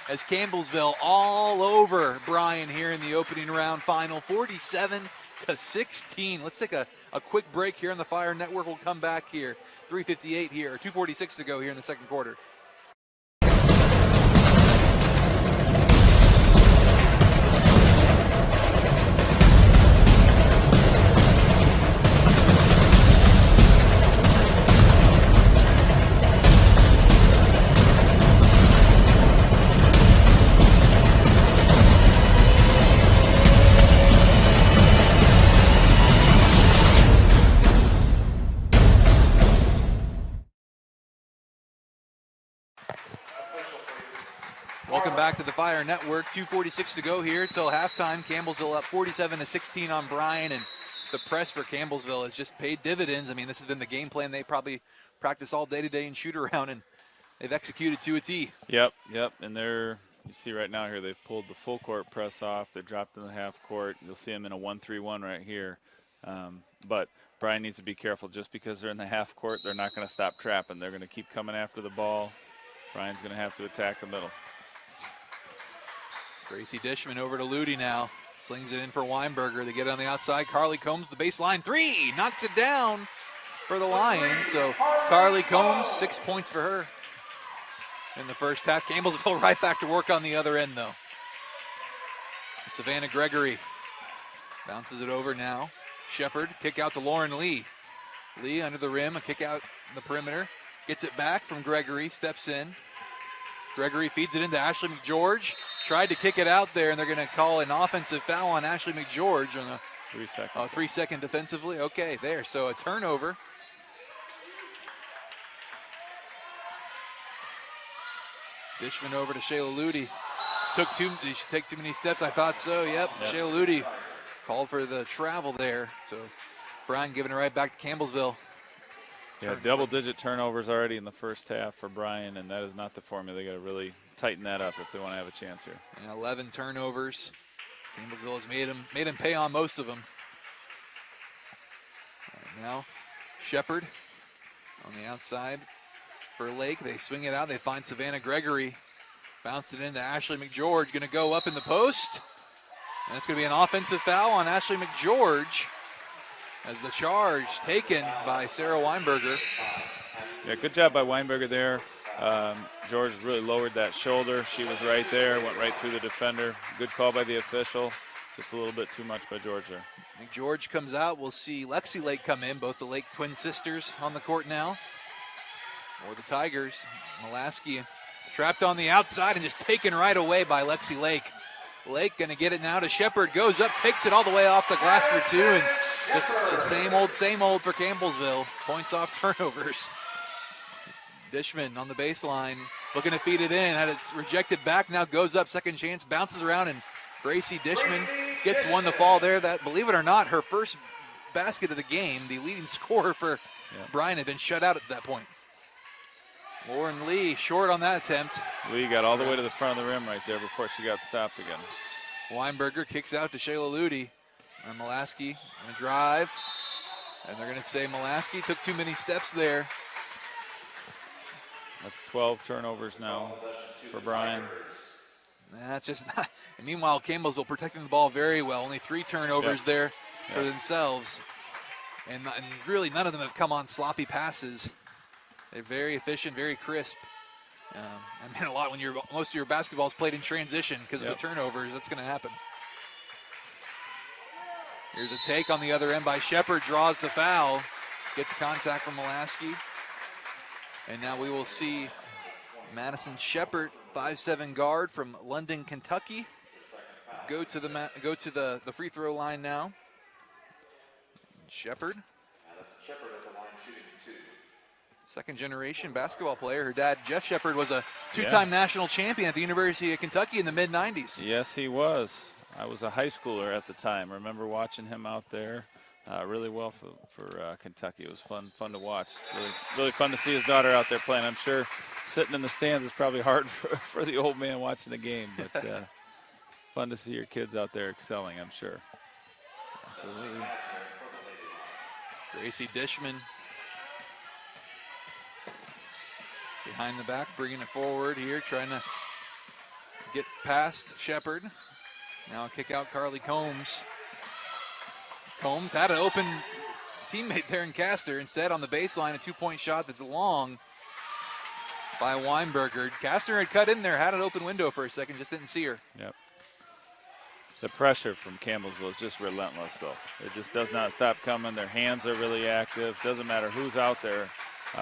as Campbellsville all over Bryan here in the opening round final, 47-16. Let's take a quick break here on the Fire Network. We'll come back here, 3:58 here, 2:46 to go here in the second quarter. Welcome back to the Fire Network. 2:46 to go here till halftime. Campbellsville up 47-16 on Bryan, and the press for Campbellsville has just paid dividends. I mean, this has been the game plan they probably practice all day today in shoot around, and they've executed to a T. Yep. And you see right now here, they've pulled the full court press off. They dropped in the half court. You'll see them in a 1-3-1 right here. But Bryan needs to be careful. Just because they're in the half court, they're not going to stop trapping. They're going to keep coming after the ball. Bryan's going to have to attack the middle. Gracie Dishman over to Ludi now. Slings it in for Weinberger. They get it on the outside. Carly Combs, the baseline three. Knocks it down for the Lions. So Carly Combs, 6 points for her in the first half. Campbellsville right back to work on the other end, though. Savannah Gregory bounces it over now. Shepard, kick out to Lauren Lee. Lee under the rim, a kick out the perimeter. Gets it back from Gregory, steps in. Gregory feeds it into Ashley McGeorge. Tried to kick it out there, and they're going to call an offensive foul on Ashley McGeorge on a 3 seconds. 3 second defensively. Okay, there. So a turnover. Dishman over to Shayla Ludi. Did she take too many steps? I thought so. Yep. Shayla Ludi called for the travel there. So Bryan giving it right back to Campbellsville. Yeah, double-digit turnovers already in the first half for Bryan, and that is not the formula. They got to really tighten that up if they want to have a chance here. And 11 turnovers. Campbellsville has made him pay on most of them. Right now, Shepard on the outside for Lake. They swing it out. They find Savannah Gregory. Bounced it into Ashley McGeorge. Going to go up in the post. And it's going to be an offensive foul on Ashley McGeorge, as the charge taken by Sarah Weinberger. Yeah, good job by Weinberger there. George really lowered that shoulder. She was right there, went right through the defender. Good call by the official. Just a little bit too much by George there. McGeorge comes out. We'll see Lexi Lake come in, both the Lake twin sisters on the court now. Or the Tigers. Molaski trapped on the outside and just taken right away by Lexi Lake. Lake going to get it now to Shepard. Goes up, takes it all the way off the glass for two, and just the same old for Campbellsville. Points off turnovers. Dishman on the baseline, looking to feed it in. Had it rejected back, now goes up, second chance, bounces around, and Gracie Dishman gets one to fall there. That, believe it or not, her first basket of the game. The leading scorer for Bryan had been shut out at that point. Lauren Lee short on that attempt. Lee got all the way to the front of the rim right there before she got stopped again. Weinberger kicks out to Shayla Ludi. And Molaski going to drive. And they're going to say Molaski took too many steps there. That's 12 turnovers now for Bryan. That's just not. And meanwhile, Campbellsville protecting the ball very well. Only 3 turnovers there for themselves. And really none of them have come on sloppy passes. They're very efficient, very crisp. I mean, a lot when most of your basketball is played in transition because of the turnovers. That's going to happen. Here's a take on the other end by Shepard. Draws the foul. Gets contact from Molaski. And now we will see Madison Shepard, 5'7" guard from London, Kentucky, go to the free throw line now. Shepard. Second generation basketball player. Her dad, Jeff Shepard, was a 2-time national champion at the University of Kentucky in the mid-90s. Yes, he was. I was a high schooler at the time. I remember watching him out there really well for Kentucky. It was fun to watch. Really fun to see his daughter out there playing. I'm sure sitting in the stands is probably hard for the old man watching the game, but fun to see your kids out there excelling, I'm sure. Absolutely. Gracie Dishman behind the back, bringing it forward here, trying to get past Shepard. Now kick out Carly Combs. Combs had an open teammate there in Castor. Instead, on the baseline, a 2-point shot that's long by Weinberger. Castor had cut in there, had an open window for a second, just didn't see her. Yep. The pressure from Campbellsville is just relentless, though. It just does not stop coming. Their hands are really active. Doesn't matter who's out there.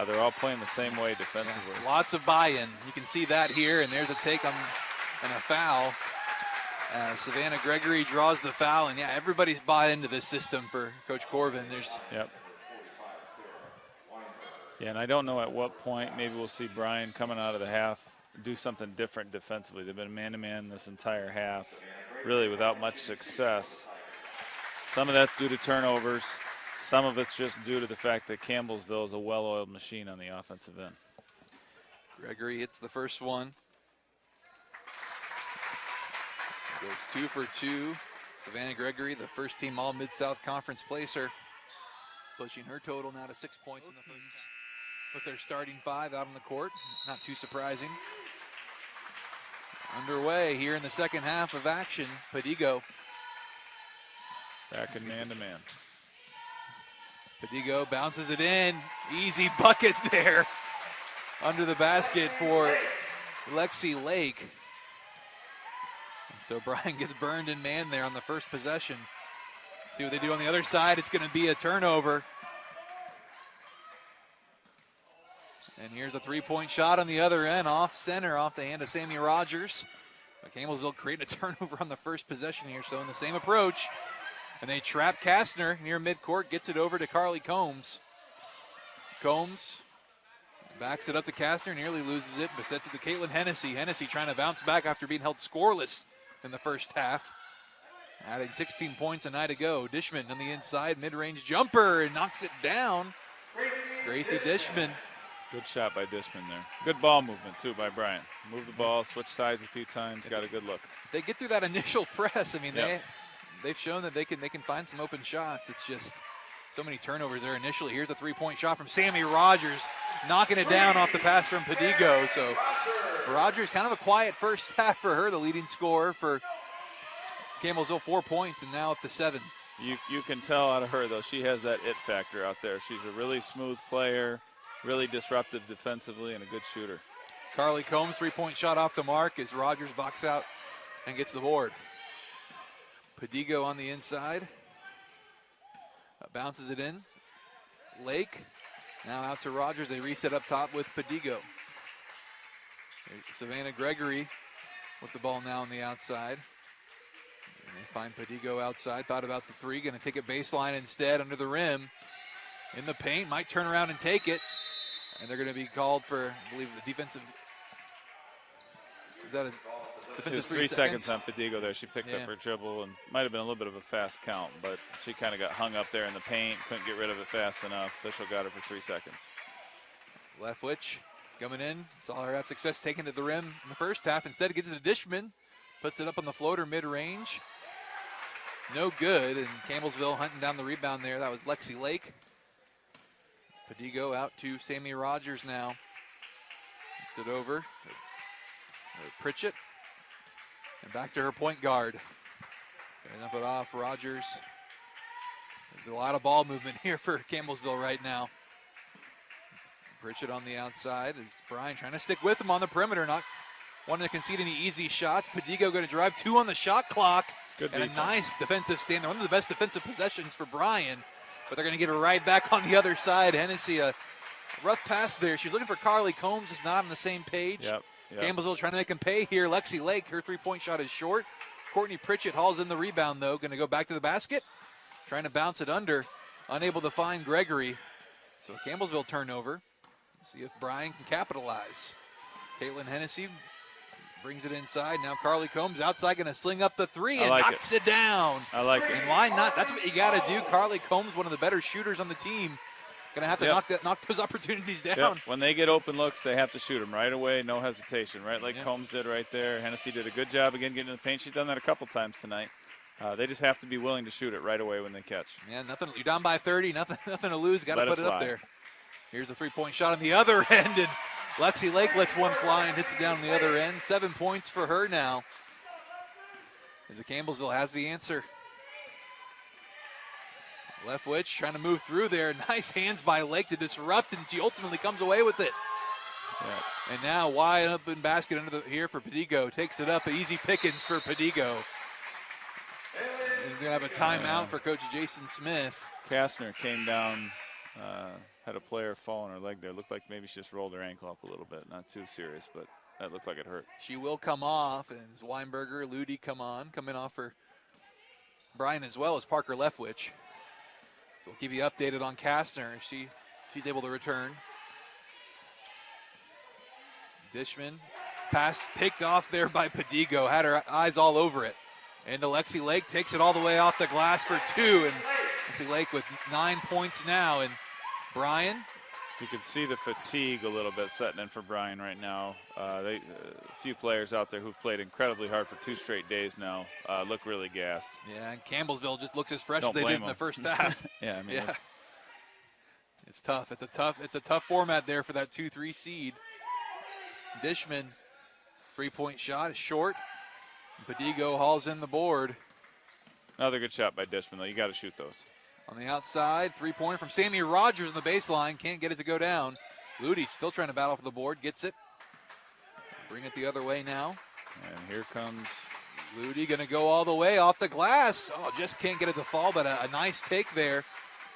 They're all playing the same way defensively. Yeah, lots of buy-in. You can see that here, and there's a take on and a foul. Savannah Gregory draws the foul, and everybody's bought into this system for Coach Corbin. Yeah, and I don't know at what point maybe we'll see Bryan coming out of the half do something different defensively. They've been man-to-man this entire half, really without much success. Some of that's due to turnovers. Some of it's just due to the fact that Campbellsville is a well-oiled machine on the offensive end. Gregory hits the first one. Goes 2 for 2. Savannah Gregory, the first team all Mid-South Conference placer, pushing her total now to 6 points in the first. With their starting 5 out on the court, not too surprising. Underway here in the second half of action. Padigo back in man-to-man. Padigo bounces it in. Easy bucket there. Under the basket for Lexi Lake. And so Bryan gets burned in man there on the first possession. See what they do on the other side. It's going to be a turnover. And here's a three-point shot on the other end, off center, off the hand of Sammy Rogers. But Campbellsville creating a turnover on the first possession here, so in the same approach. And they trap Kastner near midcourt, gets it over to Carly Combs. Combs backs it up to Kastner, nearly loses it, but sets it to Caitlin Hennessy. Hennessy trying to bounce back after being held scoreless in the first half. Adding 16 points a night ago. Dishman on the inside, mid-range jumper, and knocks it down. Gracie Dishman. Good shot by Dishman there. Good ball movement, too, by Bryan. Move the ball, switch sides a few times, got a good look. They get through that initial press. I mean, they've shown that they can find some open shots. It's just so many turnovers there initially. Here's a three-point shot from Sammy Rogers, knocking it down off the pass from Padigo. So Rogers, kind of a quiet first half for her, the leading scorer for Campbellsville, 4 points, and now up to 7. You can tell out of her, though, she has that it factor out there. She's a really smooth player, really disruptive defensively, and a good shooter. Carly Combs, three-point shot off the mark as Rogers box out and gets the board. Padigo on the inside. Bounces it in. Lake now out to Rogers. They reset up top with Padigo. Savannah Gregory with the ball now on the outside. And they find Padigo outside. Thought about the three. Going to take it baseline instead under the rim. In the paint. Might turn around and take it. And they're going to be called for, I believe, the defensive. Is that a defensive? It was 3 seconds on Padigo there. She picked up her dribble and might have been a little bit of a fast count, but she kind of got hung up there in the paint, couldn't get rid of it fast enough. Official got her for 3 seconds. Leftwich coming in. Saw her have success taking to the rim in the first half. Instead, it gets it to Dishman. Puts it up on the floater mid-range. No good, and Campbellsville hunting down the rebound there. That was Lexi Lake. Padigo out to Sammy Rogers now. Puts it over. Pritchett. And back to her point guard. Getting up it off Rogers. There's a lot of ball movement here for Campbellsville right now. Pritchett on the outside as Bryan trying to stick with him on the perimeter, not wanting to concede any easy shots. Padigo going to drive 2 on the shot clock. Good and defense. A nice defensive stand. One of the best defensive possessions for Bryan, but they're going to get it right back on the other side. Hennessy, a rough pass there. She's looking for Carly Combs, just not on the same page. Yep. Campbellsville trying to make him pay here. Lexi Lake, her three-point shot is short. Courtney Pritchett hauls in the rebound, though. Going to go back to the basket. Trying to bounce it under. Unable to find Gregory. So a Campbellsville turnover. See if Bryan can capitalize. Caitlin Hennessy brings it inside. Now Carly Combs outside, going to sling up the three and knocks it down. I like it. And why not? That's what you got to do. Carly Combs, one of the better shooters on the team. Going to have to knock those opportunities down. Yep. When they get open looks, they have to shoot them right away, no hesitation, right? Like Combs did right there. Hennessy did a good job again getting in the paint. She's done that a couple times tonight. They just have to be willing to shoot it right away when they catch. Yeah, nothing. You're down by 30, nothing to lose. Got to put it up there. Here's a three-point shot on the other end, and Lexi Lake lets one fly and hits it down on the other end. 7 points for her now. As the Campbellsville has the answer. Leftwich trying to move through there. Nice hands by Lake to disrupt, and she ultimately comes away with it. Yeah. And now wide open basket under here for Padigo. Takes it up. Easy pickings for Padigo. He's going to have a timeout for Coach Jason Smith. Kastner came down, had a player fall on her leg there. Looked like maybe she just rolled her ankle up a little bit. Not too serious, but that looked like it hurt. She will come off, and Weinberger, Ludi come in off for Bryan as well as Parker Leftwich. So we'll keep you updated on Kastner if she's able to return. Dishman Pass picked off there by Padigo, had her eyes all over it. And Alexi Lake takes it all the way off the glass for 2. And Alexi Lake with 9 points now. And Bryan. You can see the fatigue a little bit setting in for Bryan right now. A few players out there who've played incredibly hard for 2 straight days now look really gassed. Yeah, and Campbellsville just looks as fresh Don't as they blame did in them. the first half. Yeah, I mean, Yeah. It's tough. It's a tough format there for that 2-3 seed. Dishman, 3-point shot is short. Padigo hauls in the board. another good shot by Dishman, though. You got to shoot those. On the outside, 3-pointer from Sammy Rogers on the baseline. Can't get it to go down. Ludi still trying to battle for the board. Gets it. Bring it the other way now. And here comes Ludi going to go all the way off the glass. Oh, just can't get it to fall, but a nice take there.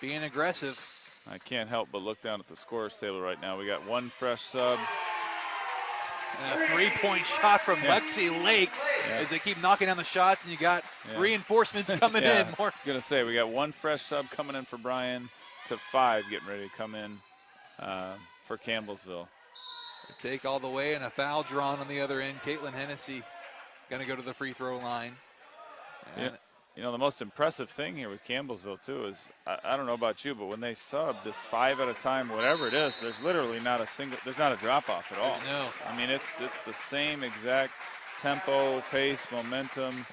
Being aggressive. I can't help but look down at the scorer's table right now. We got 1 fresh sub. And a 3-point shot from Lexi Lake as they keep knocking down the shots, and you got reinforcements coming in. I was going to say, we got 1 fresh sub coming in for Bryan to 5 getting ready to come in for Campbellsville. Take all the way, and a foul drawn on the other end. Caitlin Hennessy going to go to the free throw line. And You know, the most impressive thing here with Campbellsville, too, is I don't know about you, but when they sub this 5 at a time, whatever it is, there's literally not a drop-off at all. No. I mean, it's the same exact tempo, pace, momentum,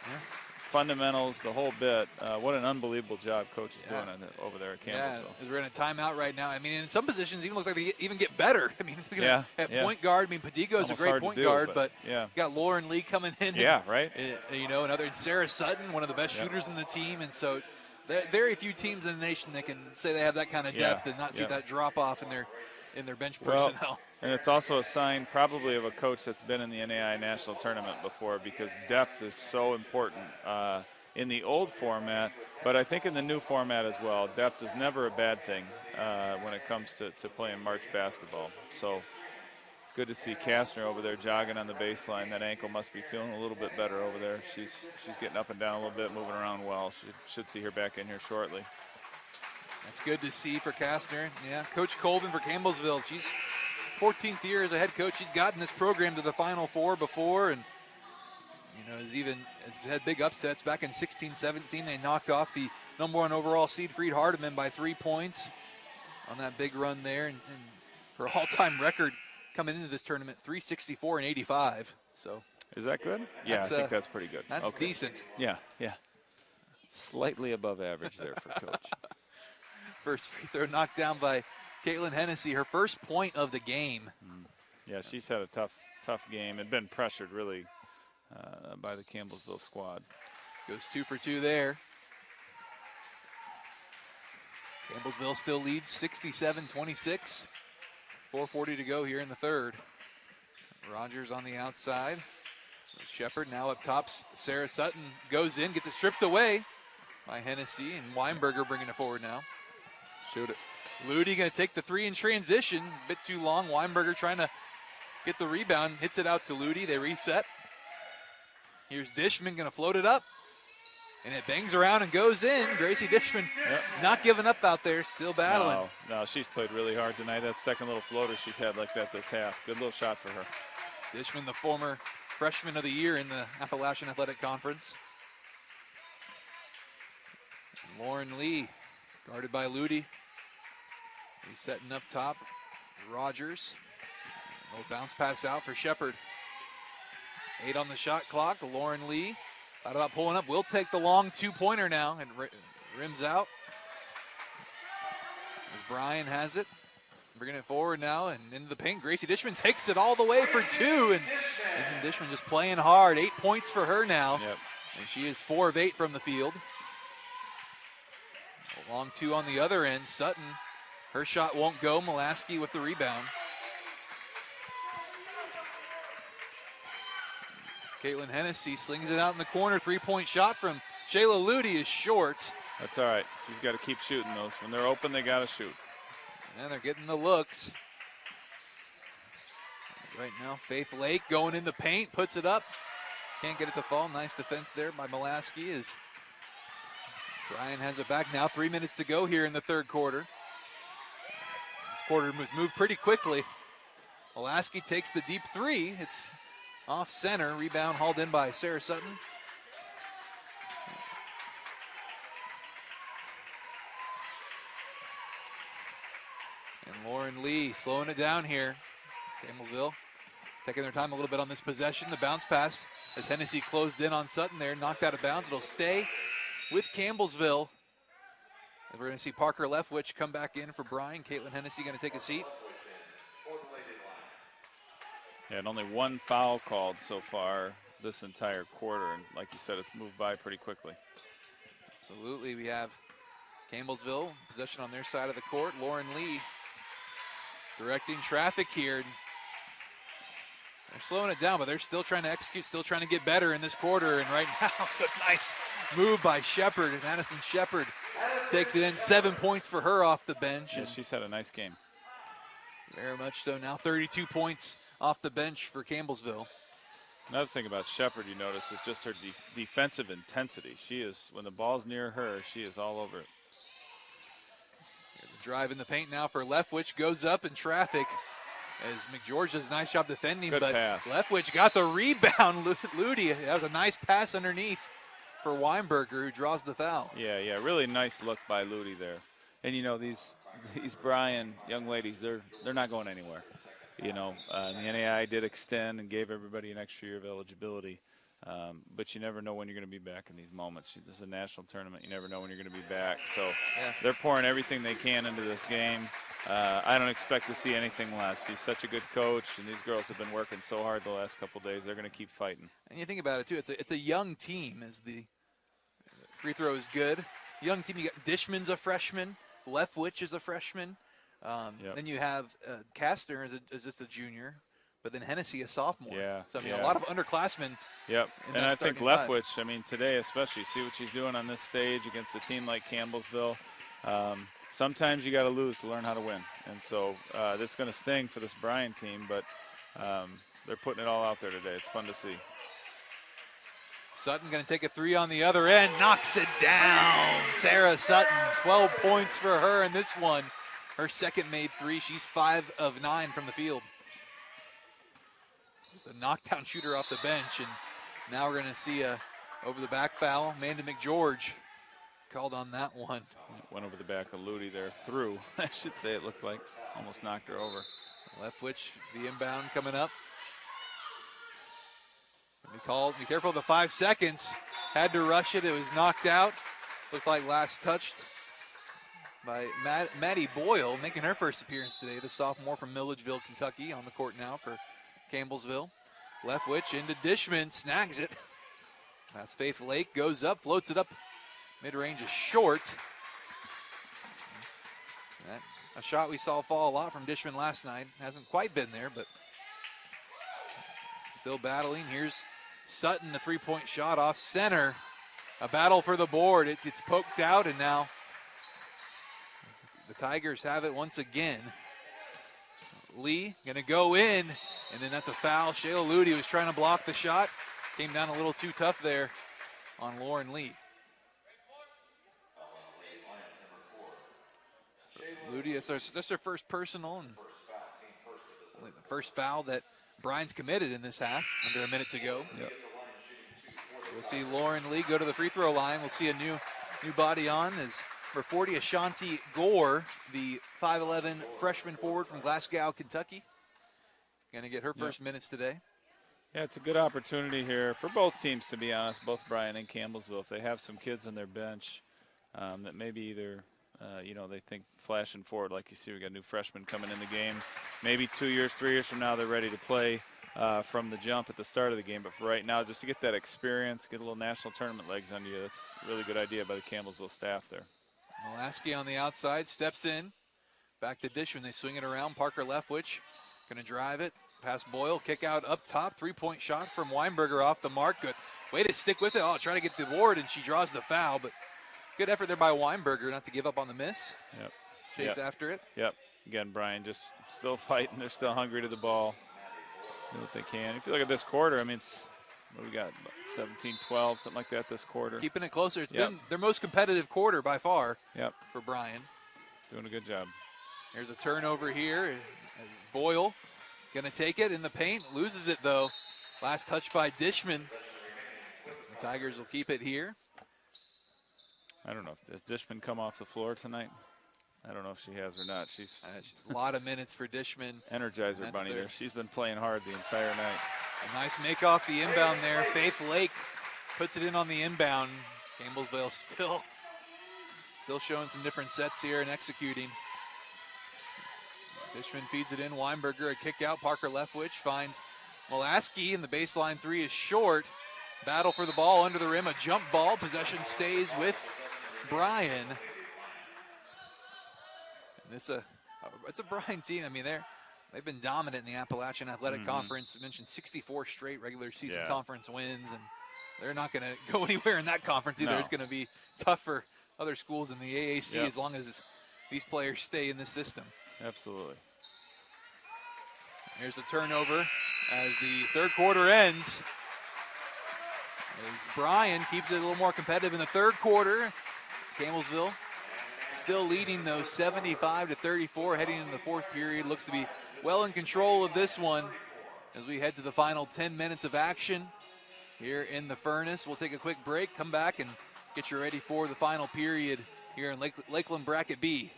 fundamentals, the whole bit. What an unbelievable job Coach is doing over there at Campbellsville. Yeah, we're in a timeout right now. I mean, in some positions, even looks like they even get better. I mean, at point guard, I mean, Padigo's a great point guard, but you got Lauren Lee coming in. Yeah, right. And Sarah Sutton, one of the best shooters in the team, and so very few teams in the nation that can say they have that kind of depth and not see that drop off in their bench personnel. And it's also a sign probably of a coach that's been in the NAIA National Tournament before, because depth is so important in the old format, but I think in the new format as well. Depth is never a bad thing when it comes to playing March basketball. So it's good to see Kastner over there jogging on the baseline. That ankle must be feeling a little bit better over there. She's getting up and down a little bit, moving around well. Should see her back in here shortly. That's good to see for Kastner. Yeah, Coach Colvin for Campbellsville. She's 14th year as a head coach. She's gotten this program to the Final Four before, and has had big upsets. Back in 16-17, they knocked off the #1 overall seed Freed Hardeman by 3 points on that big run there, and her all-time record coming into this tournament, 364 and 85. So is that good? Yeah, I think that's pretty good. That's decent. Yeah. Slightly above average there for Coach. First free throw knocked down by Caitlin Hennessy, her first point of the game. Yeah, she's had a tough game and been pressured really by the Campbellsville squad. Goes 2 for 2 there. Campbellsville still leads 67-26. 4:40 to go here in the third. Rogers on the outside. Shepard now up top. Sarah Sutton goes in, gets it stripped away by Hennessy, and Weinberger bringing it forward now. Shoot it. Ludi going to take the 3 in transition. A bit too long. Weinberger trying to get the rebound. Hits it out to Ludi. They reset. Here's Dishman going to float it up. And it bangs around and goes in. Gracie Dishman not giving up out there. Still battling. No, she's played really hard tonight. That second little floater she's had like that this half. Good little shot for her. Dishman, the former freshman of the year in the Appalachian Athletic Conference. Lauren Lee, guarded by Ludi. He's setting up top. Rogers. Little bounce pass out for Shepard. 8 on the shot clock. Lauren Lee thought about pulling up. Will take the long 2-pointer now and rims out. As Bryan has it. Bringing it forward now and into the paint. Gracie Dishman takes it all the way for 2. And Dishman just playing hard. 8 points for her now. Yep. And she is 4 of 8 from the field. A long 2 on the other end. Sutton, her shot won't go. Mulaski with the rebound. Caitlin Hennessy slings it out in the corner. 3-point shot from Shayla Ludi is short. That's all right. She's got to keep shooting those. When they're open, they got to shoot. And they're getting the looks. Right now, Faith Lake going in the paint, puts it up. Can't get it to fall. Nice defense there by Mulaski as Bryan has it back now. 3 minutes to go here in the third quarter. This quarter was moved pretty quickly. Mulaski takes the deep 3. It's off center. Rebound hauled in by Sarah Sutton. And Lauren Lee slowing it down here. Campbellsville taking their time a little bit on this possession. The bounce pass as Hennessy closed in on Sutton there, knocked out of bounds. It'll stay with Campbellsville. We're going to see Parker Leftwich come back in for Bryan. Caitlin Hennessy going to take a seat. Yeah, and only one foul called so far this entire quarter. And like you said, it's moved by pretty quickly. Absolutely. We have Campbellsville, possession on their side of the court. Lauren Lee directing traffic here. They're slowing it down, but they're still trying to execute, still trying to get better in this quarter. And right now, it's a nice move by Shepard. And Addison Shepard takes it in. 7 points for her off the bench. Yeah, she's had a nice game. Very much so. Now 32 points off the bench for Campbellsville. Another thing about Shepard you notice is just her defensive intensity. She is, when the ball's near her, she is all over it. The drive in the paint now for Leftwich, goes up in traffic as McGeorge does a nice job defending. Good but pass. Leftwich got the rebound. Ludi, that was a nice pass underneath for Weinberger, who draws the foul. Yeah, really nice look by Ludi there. And you know, these Bryan young ladies, they're not going anywhere. You know, the NAIA did extend and gave everybody an extra year of eligibility. But you never know when you're going to be back in these moments. This is a national tournament. You never know when you're going to be back. So they're pouring everything they can into this game. I don't expect to see anything less. He's such a good coach, and these girls have been working so hard the last couple of days. They're going to keep fighting. And you think about it, too. It's a young team as the free throw is good. Young team, you got Dishman's a freshman. Leftwich is a freshman. Then you have Kastner is just a junior. But then Hennessy, a sophomore. Yeah. So, I mean, a lot of underclassmen. Yep. And I think five. Leftwich, I mean, today especially, see what she's doing on this stage against a team like Campbellsville. Sometimes you got to lose to learn how to win. And so that's going to sting for this Bryan team, but they're putting it all out there today. It's fun to see. Sutton going to take a three on the other end, knocks it down. Sarah Sutton, 12 points for her in this one. Her second made three. She's 5 of 9 from the field. Just a knockdown shooter off the bench, and now we're going to see a over the back foul. Amanda McGeorge called on that one. Went over the back of Ludi there, through, I should say, it looked like. Almost knocked her over. Leftwich, the inbound coming up. Be careful of the 5 seconds. Had to rush it. It was knocked out. Looked like last touched by Maddie Boyle, making her first appearance today. The sophomore from Milledgeville, Kentucky, on the court now for Campbellsville. Leftwich into Dishman, snags it. That's Faith Lake, goes up, floats it up. Mid-range is short. A shot we saw fall a lot from Dishman last night. Hasn't quite been there, but still battling. Here's Sutton, the three-point shot off center. A battle for the board. It gets poked out, and now the Tigers have it once again. Lee gonna go in, and then that's a foul. Shayla Ludi was trying to block the shot. Came down a little too tough there on Lauren Lee. Ludi, that's their first personal and the first foul that Bryan's committed in this half, under a minute to go. Yep. We'll see Lauren Lee go to the free throw line. We'll see a new body on as for 40, Ashanti Gore, the 5'11 freshman forward from Glasgow, Kentucky. Going to get her first minutes today. Yeah, it's a good opportunity here for both teams, to be honest, both Bryan and Campbellsville. If they have some kids on their bench that maybe either, they think flashing forward, like you see, we got new freshmen coming in the game. Maybe 2 years, 3 years from now, they're ready to play from the jump at the start of the game. But for right now, just to get that experience, get a little national tournament legs under you, that's a really good idea by the Campbellsville staff there. Molaski on the outside, steps in. Back to Dishman, they swing it around. Parker Leftwich going to drive it. Past Boyle, kick out up top. Three-point shot from Weinberger off the mark. Good way to stick with it. Oh, try to get the board, and she draws the foul. But good effort there by Weinberger not to give up on the miss. Yep. Chase after it. Yep. Again, Bryan just still fighting. They're still hungry to the ball. Do what they can. If you look at this quarter, I mean, it's what we got, 17-12, something like that this quarter. Keeping it closer. It's been their most competitive quarter by far for Bryan. Doing a good job. There's a turnover here as Boyle going to take it in the paint. Loses it, though. Last touch by Dishman. The Tigers will keep it here. I don't know. Has Dishman come off the floor tonight? I don't know if she has or not. She's a lot of minutes for Dishman. Energizer Bunny there. She's been playing hard the entire night. A nice make off the inbound there. Faith Lake puts it in on the inbound. Campbellsville still showing some different sets here and executing. Dishman feeds it in. Weinberger, a kick out. Parker Leftwich finds Molaski, and the baseline three is short. Battle for the ball under the rim. A jump ball. Possession stays with Bryan. And it's a Bryan team. I mean, they've been dominant in the Appalachian Athletic Conference. I mentioned 64 straight regular season conference wins, and they're not going to go anywhere in that conference either. No. It's going to be tough for other schools in the AAC as long as these players stay in this system. Absolutely. Here's a turnover as the third quarter ends. As Bryan keeps it a little more competitive in the third quarter. Campbellsville still leading though 75-34 heading into the fourth period. Looks to be well in control of this one as we head to the final 10 minutes of action here in the Furnace. We'll take a quick break, come back and get you ready for the final period here in Lakeland Bracket B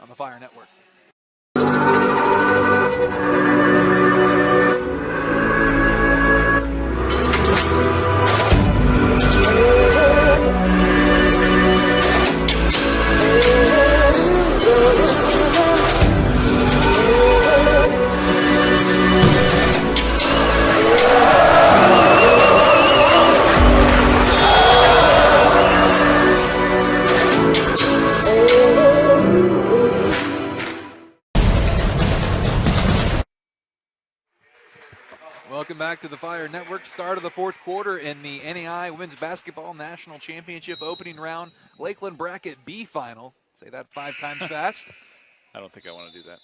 on the Fire Network. Welcome back to the Fire Network. Start of the fourth quarter in the NAIA Women's Basketball National Championship opening round, Lakeland Bracket B final. Say that 5 times fast. I don't think I want to do that.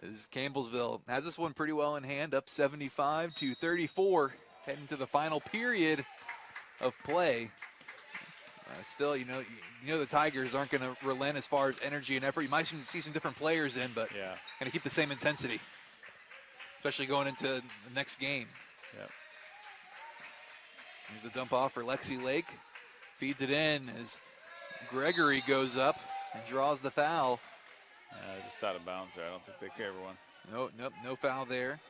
As Campbellsville has this one pretty well in hand, up 75-34, heading to the final period of play. Still, you know the Tigers aren't going to relent as far as energy and effort. You might see some different players in, but going to keep the same intensity, especially going into the next game. Yep. Here's the dump off for Lexi Lake. Feeds it in as Gregory goes up and draws the foul. Just out of bounds there. I don't think they care, everyone. No foul there.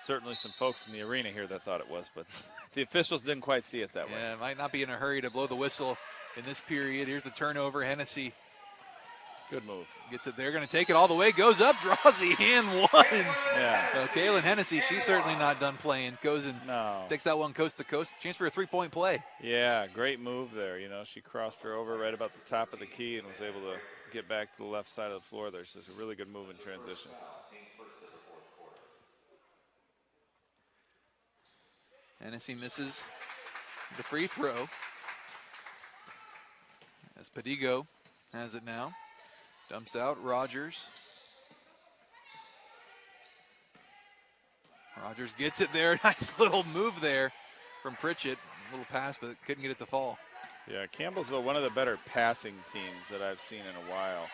Certainly some folks in the arena here that thought it was, but the officials didn't quite see it that way. Yeah, might not be in a hurry to blow the whistle in this period. Here's the turnover. Hennessy. Good move. Gets it there, going to take it all the way, goes up, draws the and one. Yeah. So Kaylin Hennessy, she's certainly not done playing. Goes and takes that one coast to coast. Chance for a three-point play. Yeah, great move there. You know, she crossed her over right about the top of the key and was able to get back to the left side of the floor there. So it's a really good move in transition. Hennessy misses the free throw as Padigo has it now. Dumps out Rogers. Rogers gets it there. Nice little move there from Pritchett. A little pass, but couldn't get it to fall. Yeah, Campbellsville, one of the better passing teams that I've seen in a while.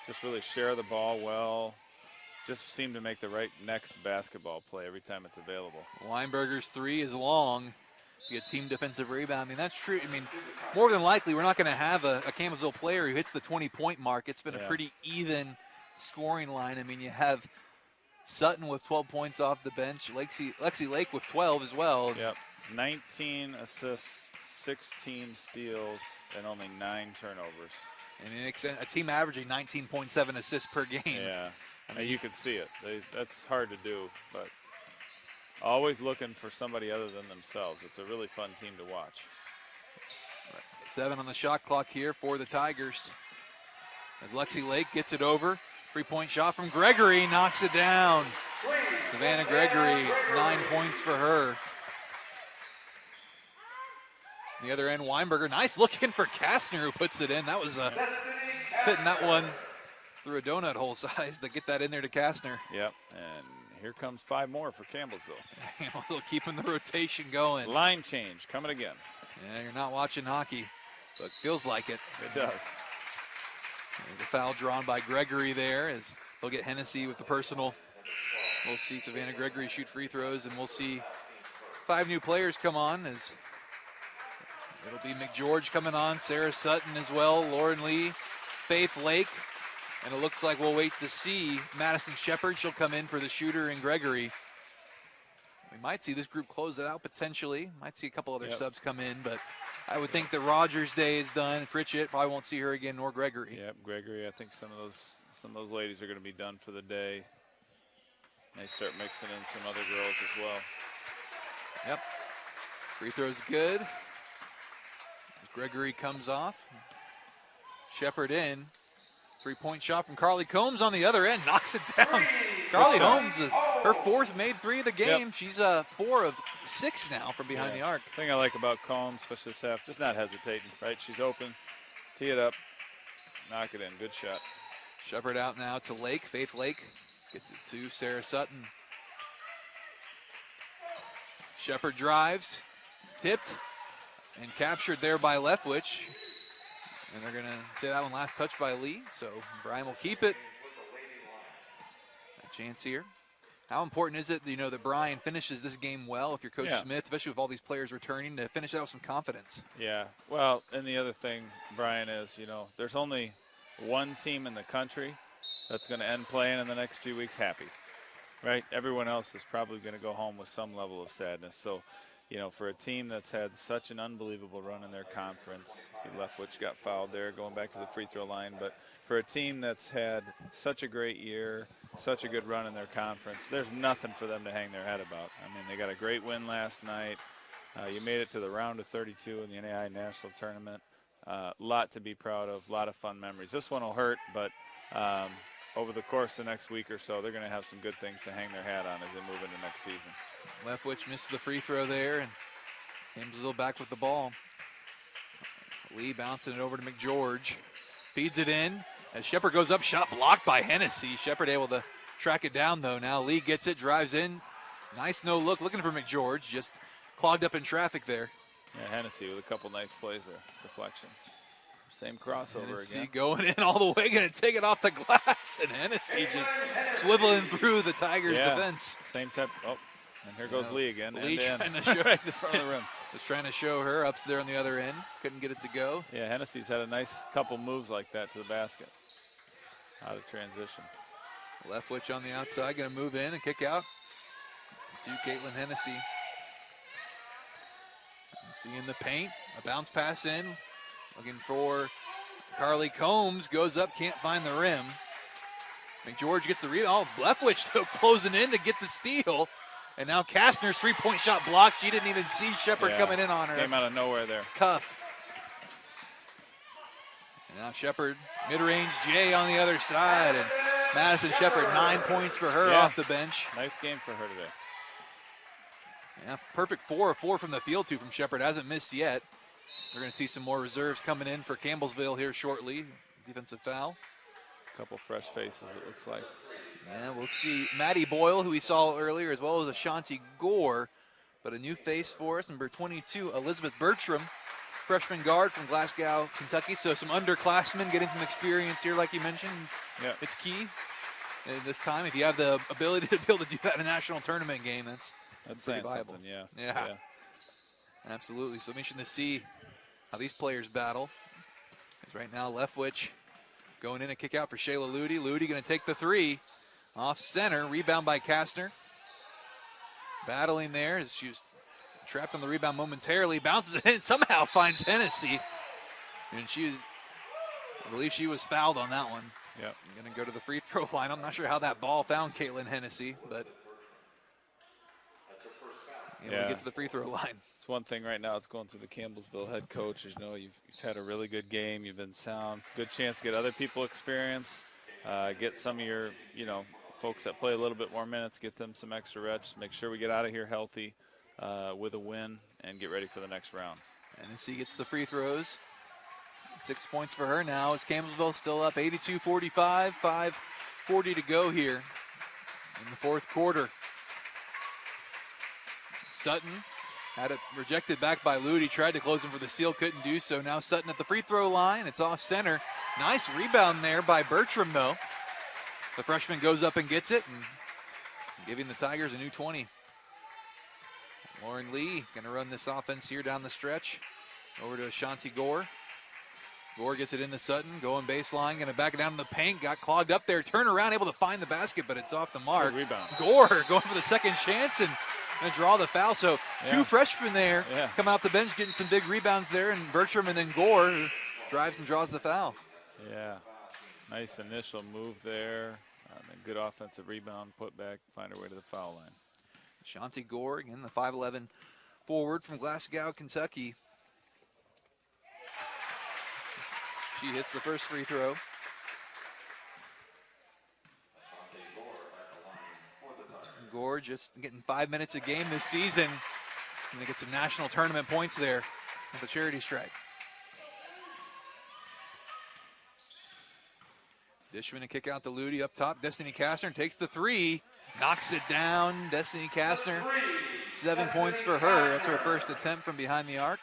Just really share the ball well. Just seem to make the right next basketball play every time it's available. Weinberger's three is long. You get team defensive rebound. I mean, that's true. I mean, more than likely, we're not going to have a Campbellsville player who hits the 20-point mark. It's been a pretty even scoring line. I mean, you have Sutton with 12 points off the bench, Lexi Lake with 12 as well. Yep, 19 assists, 16 steals, and only 9 turnovers. And it makes a team averaging 19.7 assists per game. Yeah, I mean, you can see it. That's hard to do, but always looking for somebody other than themselves. It's a really fun team to watch. 7 on the shot clock here for the Tigers. As Lexi Lake gets it over. 3-point shot from Gregory, knocks it down. Savannah Gregory, 9 points for her. The other end, Weinberger, nice looking for Kastner who puts it in. That was fitting that one through a donut hole size to get that in there to Kastner. Yep, and here comes 5 more for Campbellsville. Campbellsville keeping the rotation going. Line change coming again. Yeah, you're not watching hockey, but feels like it. It does. There's a foul drawn by Gregory there as they'll get Hennessy with the personal. We'll see Savannah Gregory shoot free throws, and we'll see 5 new players come on as it'll be McGeorge coming on, Sarah Sutton as well, Lauren Lee, Faith Lake, and it looks like we'll wait to see Madison Shepard. She'll come in for the shooter and Gregory. We might see this group close it out potentially. Might see a couple other subs come in, but I would think that Rogers' day is done. Pritchett probably won't see her again, nor Gregory. Yep, Gregory. I think some of those ladies are going to be done for the day. They start mixing in some other girls as well. Yep. Free throw's good. Gregory comes off. Shepard in. 3-point shot from Carly Combs on the other end. Knocks it down. Carly Combs is her 4th made 3 of the game. Yep. She's 4 of 6 now from behind the arc. The thing I like about Combs, especially this half, just not hesitating, right? She's open. Tee it up. Knock it in. Good shot. Shepard out now to Lake. Faith Lake gets it to Sarah Sutton. Shepard drives. Tipped. And captured there by Leftwich. And they're going to say that one last touch by Lee. So Bryan will keep it. A chance here. How important is it, that Bryan finishes this game well if you're Coach Smith, especially with all these players returning, to finish out with some confidence? Yeah. Well, and the other thing, Bryan, is, there's only one team in the country that's going to end playing in the next few weeks happy, right? Everyone else is probably going to go home with some level of sadness. So, for a team that's had such an unbelievable run in their conference, see Leftwich got fouled there going back to the free throw line, but for a team that's had such a great year, such a good run in their conference, there's nothing for them to hang their head about. I mean, they got a great win last night. You made it to the round of 32 in the NAIA National Tournament. A lot to be proud of, a lot of fun memories. This one will hurt, but over the course of the next week or so, they're going to have some good things to hang their hat on as they move into next season. Leftwich missed the free throw there, and Hamsville back with the ball. Lee bouncing it over to McGeorge. Feeds it in as Shepard goes up. Shot blocked by Hennessy. Shepard able to track it down, though. Now Lee gets it, drives in. Nice no look, looking for McGeorge. Just clogged up in traffic there. Yeah, Hennessy with a couple nice plays there, deflections. Same crossover Hennessy again. Going in all the way, going to take it off the glass, and Hennessy just swiveling through the Tigers' defense. Same type. Oh, and here goes Lee again. Lee trying to show right in front of the rim. Was trying to show her up there on the other end. Couldn't get it to go. Yeah, Hennessy's had a nice couple moves like that to the basket. Out of transition. Leftwich on the outside, going to move in and kick out to Caitlin Hennessy. Hennessy in the paint, a bounce pass in. Looking for Carly Combs, goes up, can't find the rim. McGeorge gets the rebound. Oh, Leftwich still closing in to get the steal. And now Kastner's 3-point shot blocked. She didn't even see Shepard coming in on her. Came out of nowhere there. It's tough. And now Shepard, mid-range J on the other side. And Madison Shepard, 9 points for her off the bench. Nice game for her today. Yeah, perfect 4 of 4 from the field, too, from Shepard. Hasn't missed yet. We're going to see some more reserves coming in for Campbellsville here shortly. Defensive foul. A couple fresh faces, it looks like. Yeah, we'll see Maddie Boyle, who we saw earlier, as well as Ashanti Gore. But a new face for us, number 22, Elizabeth Bertram, freshman guard from Glasgow, Kentucky. So some underclassmen getting some experience here, like you mentioned. Yeah. It's key at this time. If you have the ability to be able to do that in a national tournament game, that's saying viable. Something, yeah. Yeah. Absolutely. So mission to see how these players battle. As right now, Leftwich going in and kick out for Shayla Ludi. Ludi going to take the 3. Off center, rebound by Kastner. Battling there as she was trapped on the rebound momentarily. Bounces it in, somehow finds Hennessy. And I believe she was fouled on that one. Yep. Going to go to the free throw line. I'm not sure how that ball found Caitlin Hennessy, but we get to the free throw line. It's one thing right now. It's going through the Campbellsville head coach. You've had a really good game. You've been sound. It's a good chance to get other people experience. Get some of your, folks that play a little bit more minutes, get them some extra reps. Make sure we get out of here healthy with a win and get ready for the next round. Hennessy gets the free throws. 6 points for her now. It's Campbellsville still up 82-45. 5:40 to go here in the fourth quarter. Sutton Had it rejected back by Ludi. Tried to close him for the steal, couldn't do so. Now Sutton at the free throw line. It's off center. Nice rebound there by Bertram, though. The freshman goes up and gets it, and giving the Tigers a new 20. Lauren Lee going to run this offense here down the stretch. Over to Ashanti Gore. Gore gets it into Sutton, going baseline, going to back it down in the paint. Got clogged up there, turn around, able to find the basket, but it's off the mark. Good rebound. Gore going for the second chance and going to draw the foul. So two freshmen there come out the bench getting some big rebounds there, and Bertram and then Gore who drives and draws the foul. Yeah, nice initial move there. A good offensive rebound, put back, find her way to the foul line. Ashanti Gore, again, the 5'11" forward from Glasgow, Kentucky. She hits the first free throw. Gore just getting 5 minutes a game this season. And they get some national tournament points there with the charity strike. Dishman to kick out to Ludi up top. Destiny Kastner takes the three. Knocks it down. Destiny Kastner, 7 points for her. That's her first attempt from behind the arc.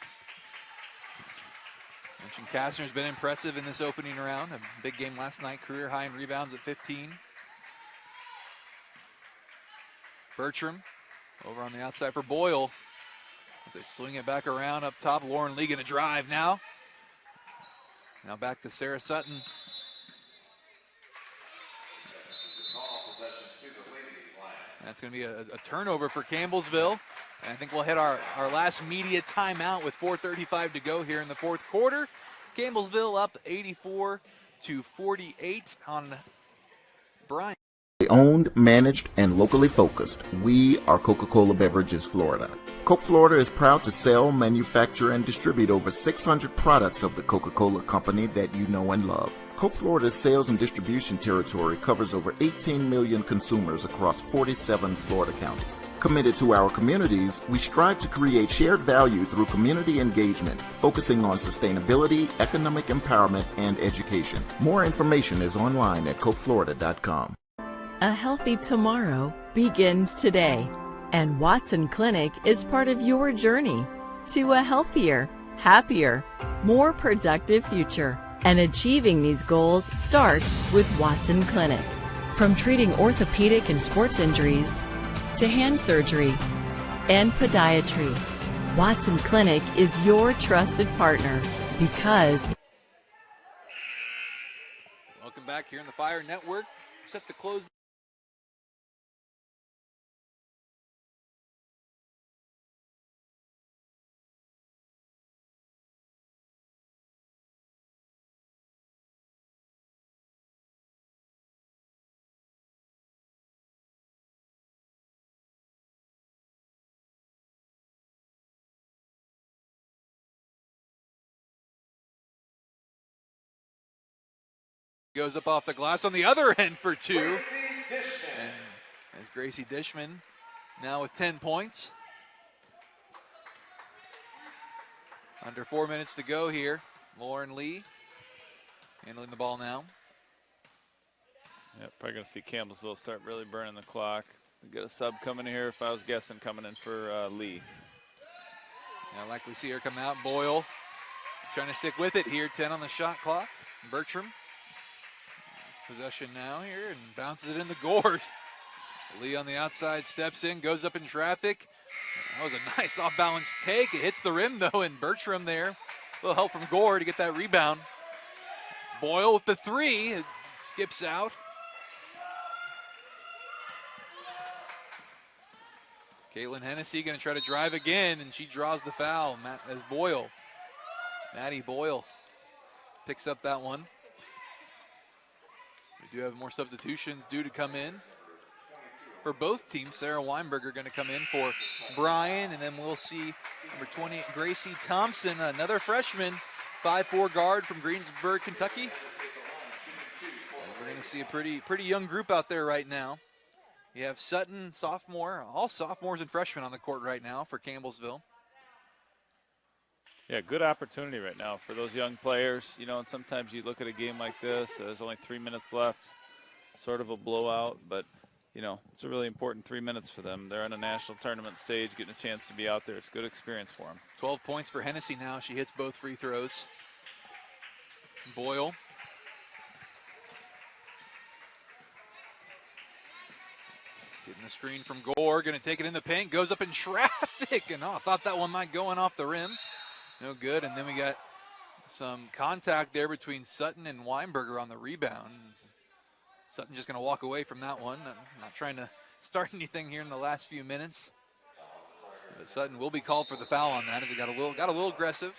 Mentioned Kastner's been impressive in this opening round. A big game last night. Career high in rebounds at 15. Bertram over on the outside for Boyle. As they swing it back around up top. Lauren Lee gonna drive now. Now back to Sarah Sutton. That's going to be a turnover for Campbellsville. And I think we'll hit our last media timeout with 4:35 to go here in the fourth quarter. Campbellsville up 84-48 on Bryan. Owned, managed, and locally focused, we are Coca-Cola Beverages Florida. Coke Florida is proud to sell, manufacture, and distribute over 600 products of the Coca-Cola Company that you know and love. Coke Florida's sales and distribution territory covers over 18 million consumers across 47 Florida counties. Committed to our communities, we strive to create shared value through community engagement, focusing on sustainability, economic empowerment, and education. More information is online at cokeflorida.com. A healthy tomorrow begins today, and Watson Clinic is part of your journey to a healthier, happier, more productive future. And achieving these goals starts with Watson Clinic. From treating orthopedic and sports injuries to hand surgery and podiatry, Watson Clinic is your trusted partner because... Welcome back here in the Fire Network. Set to close. Goes up off the glass on the other end for two. And as Gracie Dishman now with 10 points. Under 4 minutes to go here. Lauren Lee handling the ball now. Yeah, probably going to see Campbellsville start really burning the clock. We get a sub coming in here, if I was guessing, coming in for Lee. Now likely see her come out. Boyle is trying to stick with it here. 10 on the shot clock. Bertram. Possession now here and bounces it in the Gore. Lee on the outside steps in, goes up in traffic. That was a nice off-balance take. It hits the rim though, and Bertram there. A little help from Gore to get that rebound. Boyle with the three. It skips out. Caitlin Hennessy going to try to drive again, and she draws the foul as Boyle. Maddie Boyle picks up that one. We do have more substitutions due to come in for both teams. Sarah Weinberger going to come in for Bryan, and then we'll see number 20, Gracie Thompson, another freshman, 5'4" guard from Greensburg, Kentucky. And we're going to see a pretty young group out there right now. You have Sutton, sophomore, all sophomores and freshmen on the court right now for Campbellsville. Yeah, good opportunity right now for those young players. You know, and sometimes you look at a game like this, there's only 3 minutes left, sort of a blowout, but you know, it's a really important 3 minutes for them. They're on a national tournament stage, getting a chance to be out there. It's a good experience for them. 12 points for Hennessy now. She hits both free throws. Boyle. Getting the screen from Gore, going to take it in the paint, goes up in traffic, and I thought that one might go in off the rim. No good, and then we got some contact there between Sutton and Weinberger on the rebound. Sutton just going to walk away from that one. I'm not trying to start anything here in the last few minutes. But Sutton will be called for the foul on that as he got a little aggressive.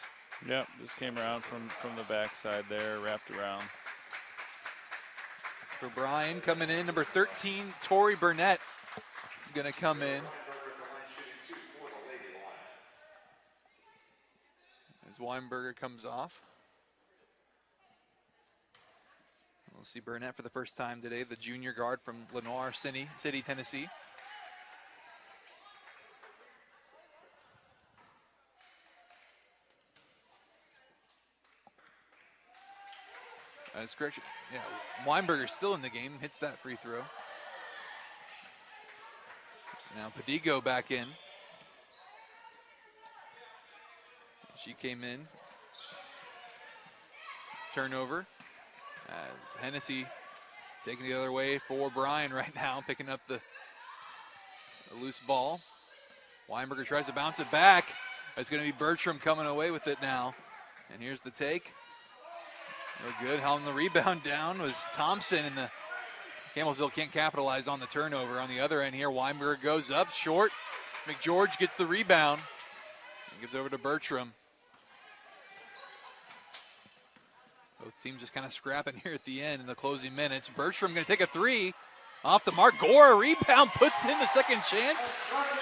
Yep, just came around from the backside there, wrapped around. For Bryan coming in, number 13, Tori Burnett going to come in. As Weinberger comes off. We'll see Burnett for the first time today, the junior guard from Lenoir City, Tennessee. That's correct. Yeah, Weinberger still in the game, hits that free throw. Now Padigo back in. She came in. Turnover. As Hennessy taking the other way for Bryan right now, picking up the loose ball. Weinberger tries to bounce it back. It's going to be Bertram coming away with it now. And here's the take. No good. Held the rebound down was Thompson, and the Campbellsville can't capitalize on the turnover. On the other end here, Weinberger goes up short. McGeorge gets the rebound and gives over to Bertram. Both teams just kind of scrapping here at the end in the closing minutes. Bertram going to take a three off the mark. Gore, a rebound, puts in the second chance.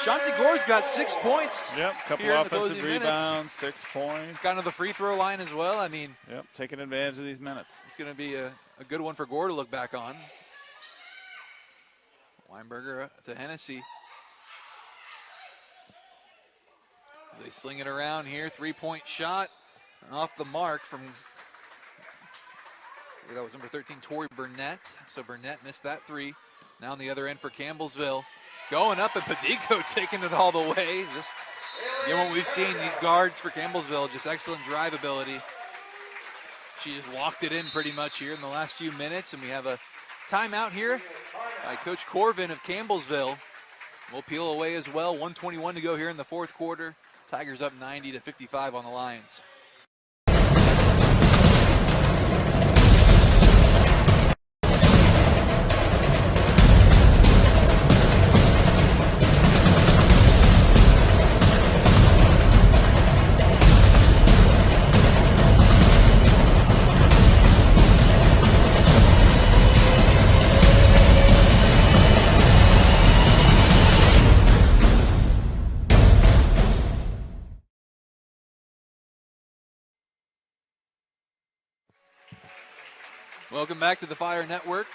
Shanti Gore's got 6 points. Yep, couple offensive rebounds, 6 points. Got to the free throw line as well. I mean, yep, taking advantage of these minutes. It's going to be a good one for Gore to look back on. Weinberger to Hennessy. They sling it around here. 3-point shot off the mark from, that was number 13, Tori Burnett. So Burnett missed that three. Now on the other end for Campbellsville. Going up, and Padigo taking it all the way. Just, you know what we've seen, these guards for Campbellsville, just excellent drive ability. She just walked it in pretty much here in the last few minutes, and we have a timeout here by Coach Corvin of Campbellsville. We'll peel away as well. 1:21 to go here in the fourth quarter. Tigers up 90-55 on the Lions. Welcome back to the Fire Network.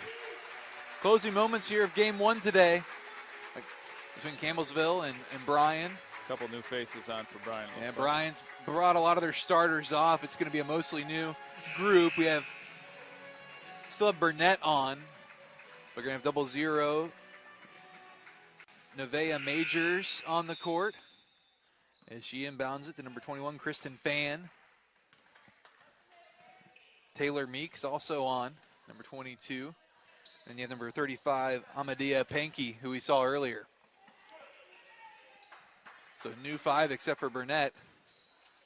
Closing moments here of game one today between Campbellsville and Bryan. A couple new faces on for Bryan. Yeah, Bryan's brought a lot of their starters off. It's going to be a mostly new group. We still have Burnett on. We're going to have 00 Nevaeh Majors on the court as she inbounds it to number 21, Kristen Fan. Taylor Meeks also on, number 22. And you have number 35, Amadea Pankey, who we saw earlier. So new five except for Burnett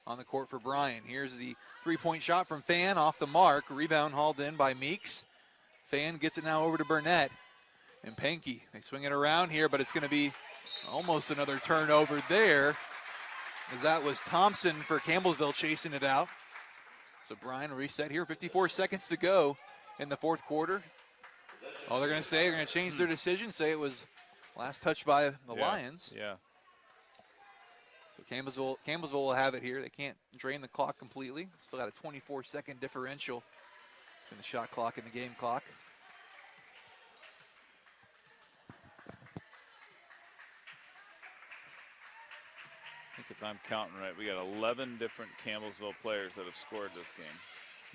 on the court for Bryan. Here's the three-point shot from Fan off the mark. Rebound hauled in by Meeks. Fan gets it now over to Burnett. And Pankey, they swing it around here, but it's going to be almost another turnover there, as that was Thompson for Campbellsville chasing it out. So Bryan reset here, 54 seconds to go in the fourth quarter. All they're going to say, they're going to change their decision, say it was last touch by the Lions. Yeah. So Campbellsville will have it here. They can't drain the clock completely. Still got a 24-second differential between the shot clock and the game clock. I think if I'm counting right, we got 11 different Campbellsville players that have scored this game.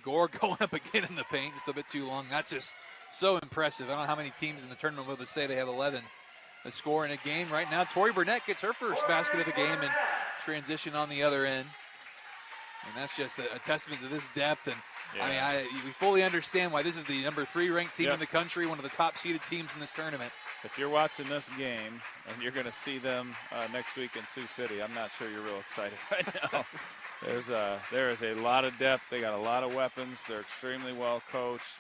Gore going up again in the paint, just a bit too long. That's just so impressive. I don't know how many teams in the tournament will say they have 11 that score in a game. Right now, Tori Burnett gets her first basket of the game and transition on the other end. And that's just a testament to this depth. And I mean, we fully understand why this is the number 3 ranked team in the country, one of the top seeded teams in this tournament. If you're watching this game and you're going to see them next week in Sioux City, I'm not sure you're real excited right now. There is a lot of depth. They got a lot of weapons. They're extremely well coached.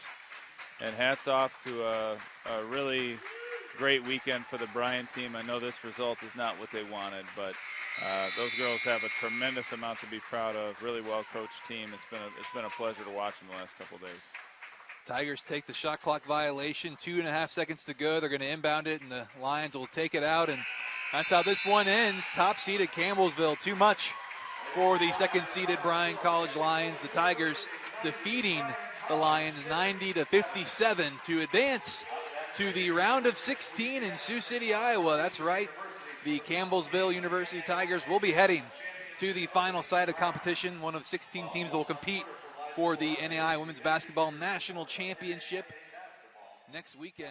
And hats off to a really great weekend for the Bryan team. I know this result is not what they wanted, but those girls have a tremendous amount to be proud of. Really well coached team. It's been a pleasure to watch them the last couple of days. Tigers take the shot clock violation, 2.5 seconds to go. They're going to inbound it, and the Lions will take it out, and that's how this one ends. Top-seeded Campbellsville, too much for the second-seeded Bryan College Lions. The Tigers defeating the Lions 90-57 to advance to the round of 16 in Sioux City, Iowa. That's right. The Campbellsville University Tigers will be heading to the final side of competition, one of 16 teams that will compete for the NAIA Women's Basketball National Championship next weekend.